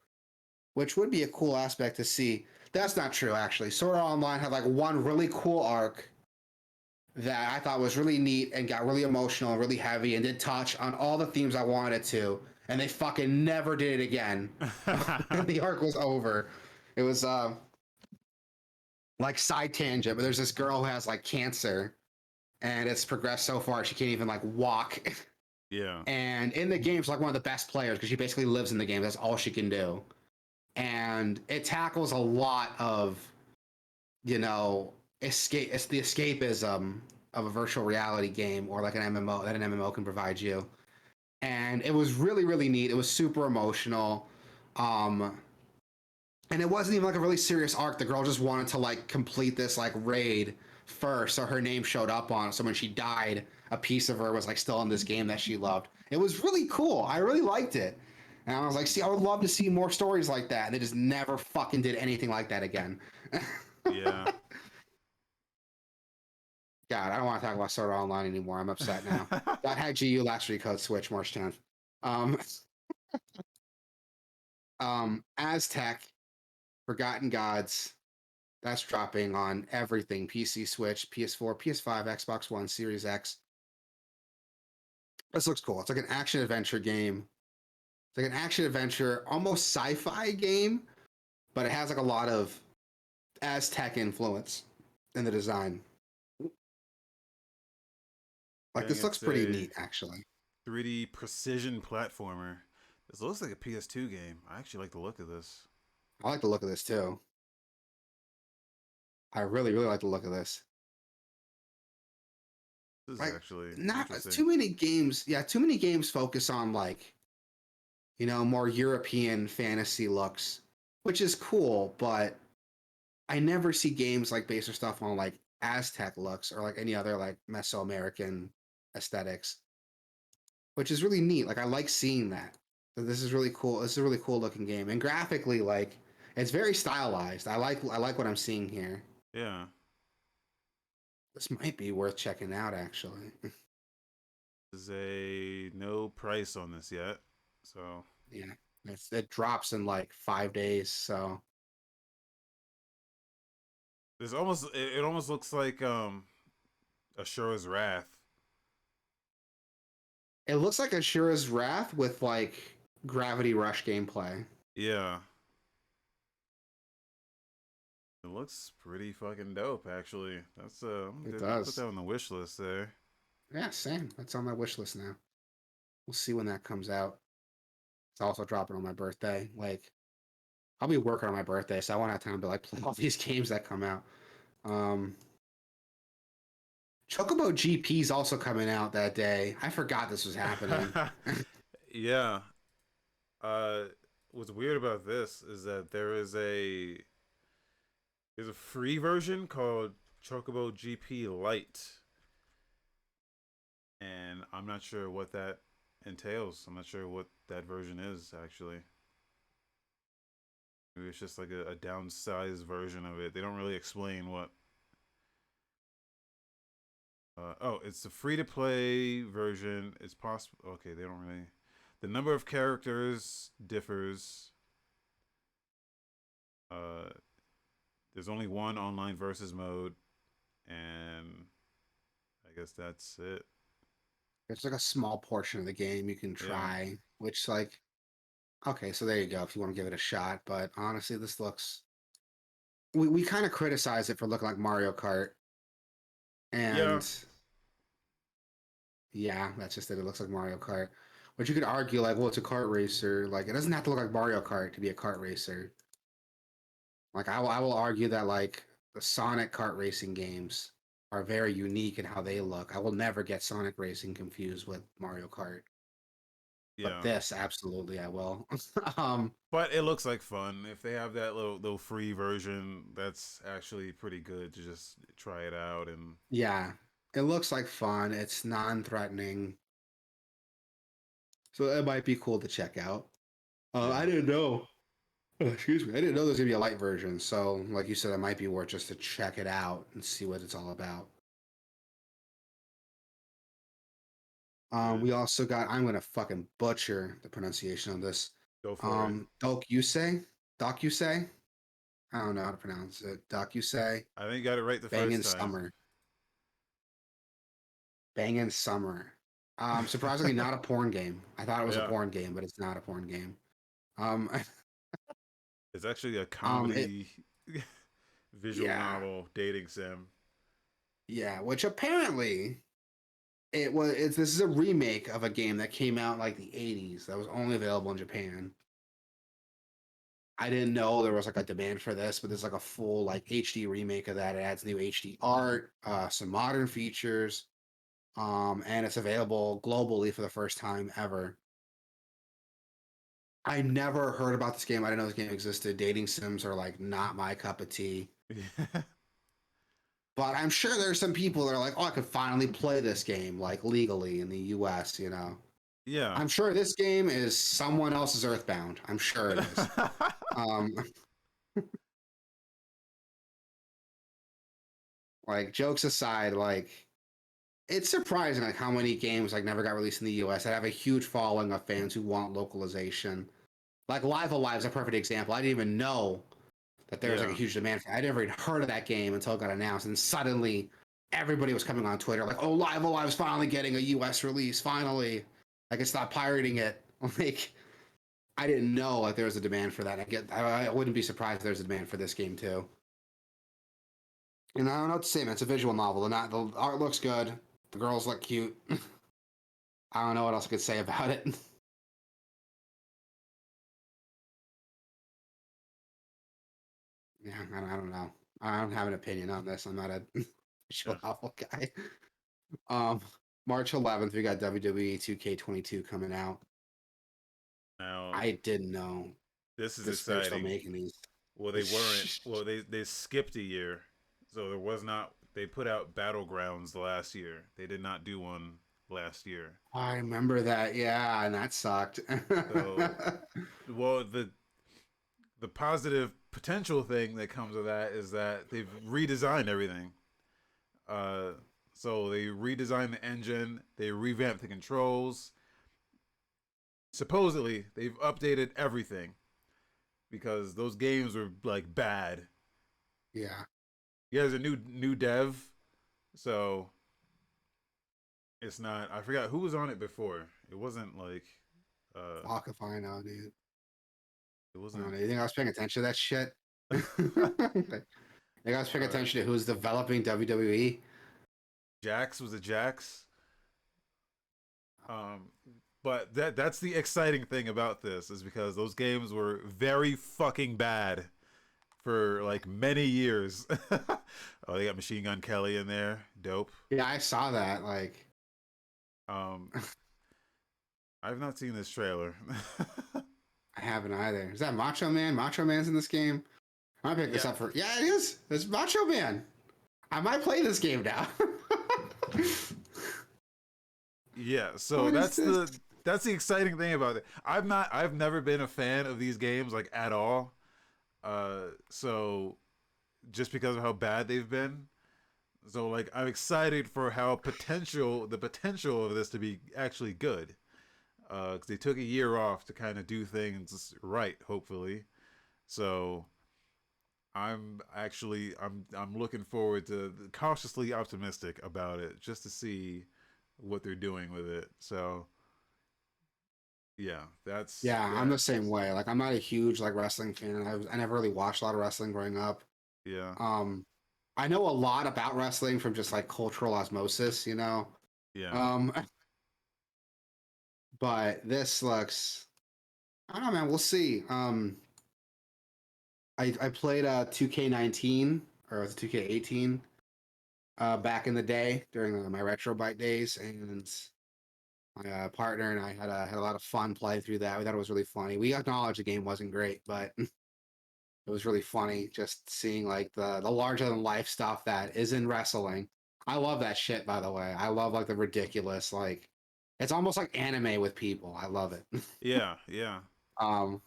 which would be a cool aspect to see. That's not true, actually. Sword Art Online had like one really cool arc that I thought was really neat and got really emotional and really heavy and did touch on all the themes I wanted to, and they fucking never did it again. The arc was over. It was like side tangent, but there's this girl who has like cancer, and it's progressed so far she can't even like walk. Yeah. And in the game, she's like one of the best players because she basically lives in the game. That's all she can do, and it tackles a lot of escape. It's the escapism of a virtual reality game or like an MMO that an MMO can provide you. And it was really, really neat. It was super emotional. Um, and it wasn't even like a really serious arc. The girl just wanted to like complete this like raid first, so her name showed up on it. So when she died, a piece of her was like still in this game that she loved. It was really cool. I really liked it. And I was like, see, I would love to see more stories like that. And they just never fucking did anything like that again. Yeah. God, I don't want to talk about Sword Art Online anymore. I'm upset now. That had GU last Recode Switch March 10th. Um, Aztech, Forgotten Gods. That's dropping on everything: PC, Switch, PS4, PS5, Xbox One, Series X. This looks cool. It's like an action adventure game. It's like an action adventure, almost sci-fi game, but it has like a lot of Aztec influence in the design. Like Saying this looks it's pretty a neat, actually. 3D precision platformer. This looks like a PS2 game. I actually like the look of this. I like the look of this too. I really, really like the look of this. This is Like, actually not interesting. too many games. Yeah, too many games focus on like, more European fantasy looks, which is cool, but I never see games like base their stuff on like Aztec looks or like any other like Mesoamerican aesthetics, which is really neat. Like I like seeing that. So this is really cool. This is a really cool looking game, and graphically, like it's very stylized. I like what I'm seeing here. Yeah. This might be worth checking out, actually. There's a no price on this yet. So Yeah, it drops in like 5 days, so it almost looks like Ashura's Wrath. it looks like Ashura's Wrath with like Gravity Rush gameplay. Yeah. It looks pretty fucking dope, actually. That's I'm It gonna put that does. on the wish list there. Yeah, same. That's on my wish list now. We'll see when that comes out. It's also dropping on my birthday. Like, I'll be working on my birthday, so I won't have time to like play all these games that come out. Um, Chocobo GP is also coming out that day. I forgot this was happening. Yeah. Uh, what's weird about this is that there's a free version called Chocobo GP Lite, and I'm not sure what that entails. I'm not sure what that version is actually. Maybe it's just like a downsized version of it. They don't really explain what. Oh, it's the free to play version. It's possible. Okay, they don't really. The number of characters differs. There's only one online versus mode, and I guess that's it. It's like a small portion of the game you can Yeah. try, which like okay, so there you go if you want to give it a shot. But honestly, this looks we kind of criticize it for looking like Mario Kart, Yeah. and yeah, that's just it. It looks like Mario Kart. But you could argue like, well, it's a kart racer. Like, it doesn't have to look like Mario Kart to be a kart racer. Like, I will argue that like the Sonic kart racing games are very unique in how they look. I will never get Sonic Racing confused with Mario Kart. But Yeah. this, absolutely, I will. um, But it looks like fun. If they have that little free version, that's actually pretty good to just try it out. And yeah, it looks like fun. It's non-threatening, so it might be cool to check out. I yeah. didn't know. Excuse me. I didn't know there's gonna be a light version. So, like you said, it might be worth just to check it out and see what it's all about. Good. We also got. I'm gonna fucking butcher the pronunciation of this. Go for it. Dōkyūsei, Dōkyūsei. I don't know how to pronounce it. Dōkyūsei. I think you got it right the Bangin' first time. Summer. Bangin' Summer. Surprisingly, not a porn game. I thought it was a Yeah. porn game, but it's not a porn game. Um, It's actually a it. comedy visual Yeah, novel dating sim. yeah. Which apparently it was. This is a remake of a game that came out in like the '80s that was only available in Japan. I didn't know there was like a demand for this, but there's like a full like HD remake of that. It adds new HD art, some modern features, and it's available globally for the first time ever. I never heard about this game. I didn't know this game existed. Dating sims are like not my cup of tea. Yeah. But I'm sure there's some people that are like, oh, I could finally play this game like legally in the US, you know. Yeah. I'm sure this game is someone else's Earthbound. I'm sure it is. Um, like jokes aside, like it's surprising like how many games like never got released in the US that have a huge following of fans who want localization. Like Live Alive is a perfect example. I didn't even know that there was like a Yeah. huge demand for it. I never even heard of that game until it got announced, and suddenly everybody was coming on Twitter like, "Oh, Live Alive is finally getting a US release. Finally, I can stop pirating it." Like, I didn't know like there was a demand for that. I wouldn't be surprised if there's a demand for this game too. And I don't know what to say, man. It's a visual novel. The art looks good. The girls look cute. I don't know what else I could say about it. Yeah, I don't know. I don't have an opinion on this. I'm not a visual Yeah. novel guy. Um, March 11th, we got WWE 2K22 coming out. Now, I didn't know this is this. They're still exciting. making these. Well, they weren't. Well, they skipped a year, so there was not. They put out Battlegrounds last year. They did not do one last year. I remember that. Yeah, and that sucked. So, well, the positive potential thing that comes of that is that they've redesigned everything. Uh, so they redesigned the engine. They revamped the controls. Supposedly, they've updated everything because those games were like bad. Yeah, Yeah, there's a new dev, so it's not. I forgot who was on it before. It wasn't like. Uh, fuck if I know, dude. it I don't wasn't. know. You think I was paying attention to that shit? You guys paying uh, attention to who's developing WWE? Jax was a Jax. Um, but that's the exciting thing about this is because those games were very fucking bad for like many years. Oh, they got Machine Gun Kelly in there. Dope. Yeah, I saw that. Like, Um, I've not seen this trailer. I haven't either. Is that Macho Man? Macho Man's in this game. I might pick this Yeah, up for. Yeah, it is. It's Macho Man. I might play this game now. yeah. So What is this? that's the exciting thing about it. I've never been a fan of these games like at all. So just because of how bad they've been. So like I'm excited for how the potential of this to be actually good. because they took a year off to kind of do things right, hopefully. So I'm looking forward to, cautiously optimistic about it, just to see what they're doing with it. So yeah, I'm the same way. Like I'm not a huge like wrestling fan. I never really watched a lot of wrestling growing up. yeah, I know a lot about wrestling from just like cultural osmosis, you know. yeah. Um, but this looks, I don't know, man. We'll see. I played 2K19 or was it 2K18 back in the day during my retro bite days, and my partner and I had a lot of fun playing through that. We thought it was really funny. We acknowledged the game wasn't great, but it was really funny just seeing like the larger than life stuff that is in wrestling. I love that shit, by the way. I love like the ridiculous, like it's almost like anime with people. I love it. Yeah, yeah, um,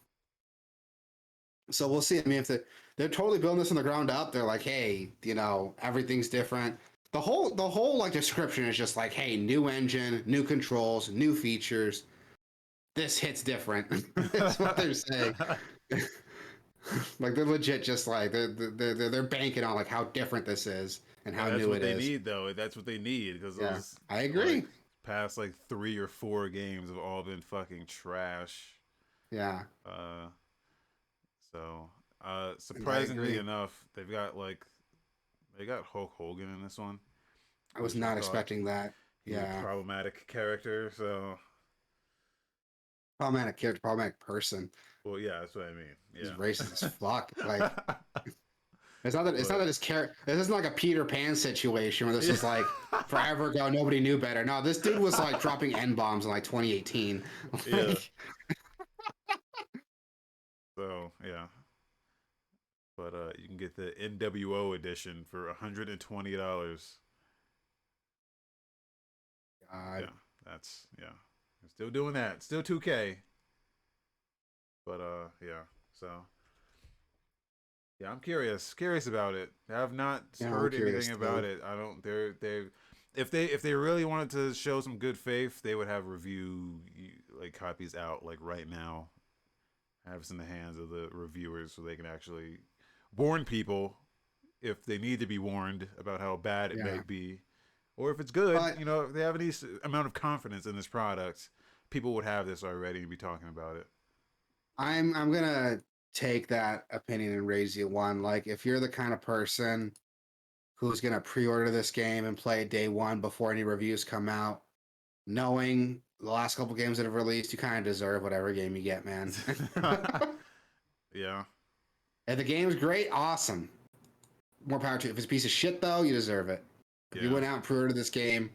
so we'll see. I mean, if they're totally building this from the ground up, they're like, hey, you know, everything's different. The whole like description is just like, hey, new engine, new controls, new features. This hits different. That's what they're saying. Like they're legit, just like they're banking on like how different this is and how that's new what it they is. need, though. That's what they need, because Yeah, those I agree. like past like 3 or 4 games have all been fucking trash. Yeah, Uh, so I surprisingly agree. enough, they got Hulk Hogan in this one, I was which I not thought expecting that. he's a Yeah, problematic character. So, problematic character, problematic person. well, yeah, that's what I mean. He's Yeah. racist as fuck. Like it's not that But his character. This isn't like a Peter Pan situation where this yeah. was like forever ago. Nobody knew better. No, this dude was like dropping n bombs in like 2018. Yeah. Like, So yeah. But you can get the NWO edition for $120. God, Yeah, yeah. They're still doing that. Still 2K. But yeah. So yeah, I'm curious about it. I have not yeah, I'm heard curious anything about too. it. I don't. They if they really wanted to show some good faith, they would have review like copies out like right now. Have us in the hands of the reviewers so they can actually warn people if they need to be warned about how bad it may Yeah, be, or if it's good. but You know, if they have any amount of confidence in this product, people would have this already and be talking about it. I'm gonna take that opinion and raise you one. Like, if you're the kind of person who's gonna pre-order this game and play it day one before any reviews come out, knowing the last couple games that have released, you kind of deserve whatever game you get, man. Yeah, If the game's great, awesome. More power to you. If it's a piece of shit, though, you deserve it. If you yeah, went out and pre-ordered this game,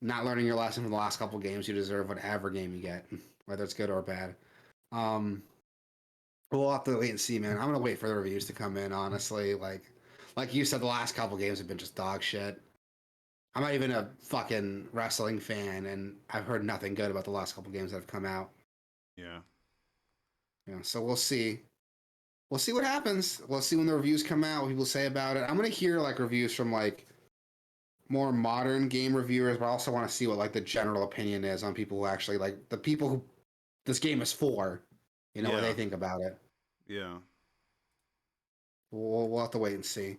not learning your lesson from the last couple games, you deserve whatever game you get, whether it's good or bad. Um, we'll have to wait and see, man. I'm gonna wait for the reviews to come in. Honestly, like you said, the last couple games have been just dog shit. I'm not even a fucking wrestling fan, and I've heard nothing good about the last couple games that have come out. yeah. You know, so we'll see. We'll see what happens. We'll see when the reviews come out, what people say about it. I'm gonna hear like reviews from like more modern game reviewers, but I also want to see what like the general opinion is on people who actually like the people who this game is for. You know what they Yeah, think about it. yeah. We'll have to wait and see.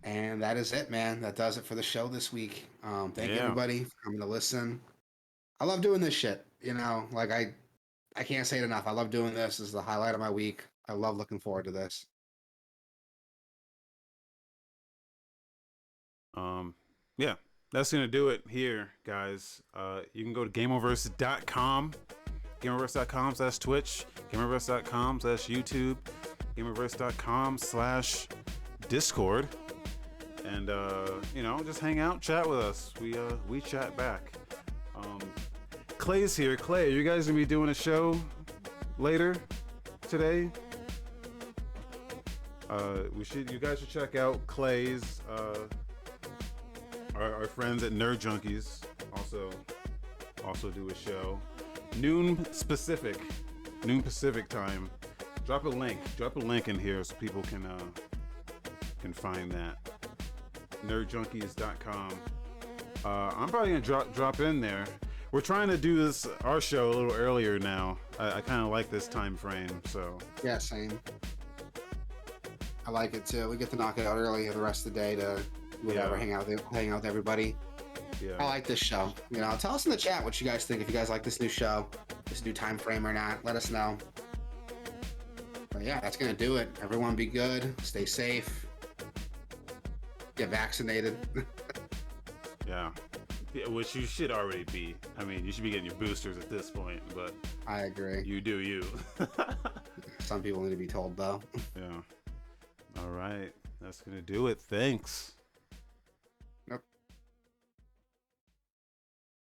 And that is it, man. That does it for the show this week. Thank you Yeah. everybody for coming to listen. I love doing this shit. You know, like I can't say it enough. I love doing this. This is the highlight of my week. I love looking forward to this. Yeah. That's gonna do it here, guys. You can go to Gameoverse.com, Gameoverse.com/Twitch, Gameoverse.com/YouTube, Gameoverse.com/Discord, and you know, just hang out, chat with us. We chat back. Clay's here. Clay, are you guys gonna be doing a show later today? You guys should check out Clay's our friends at Nerd Junkies also do a show noon Pacific time. Drop a link in here so people can find that. Nerdjunkies.com. I'm probably gonna drop in there. we're trying to do our show a little earlier now. I kind of like this time frame, so. Yeah, same. I like it too. We get to knock it out early the rest of the day to whatever, hang out with everybody. Yeah. I like this show. You know, tell us in the chat what you guys think. If you guys like this new show, this new time frame or not, let us know. But yeah, that's gonna do it. Everyone be good, stay safe, get vaccinated. Yeah, which you should already be. I mean, you should be getting your boosters at this point, but I agree. You do you. Some people need to be told though. Yeah. All right, that's gonna do it. Thanks.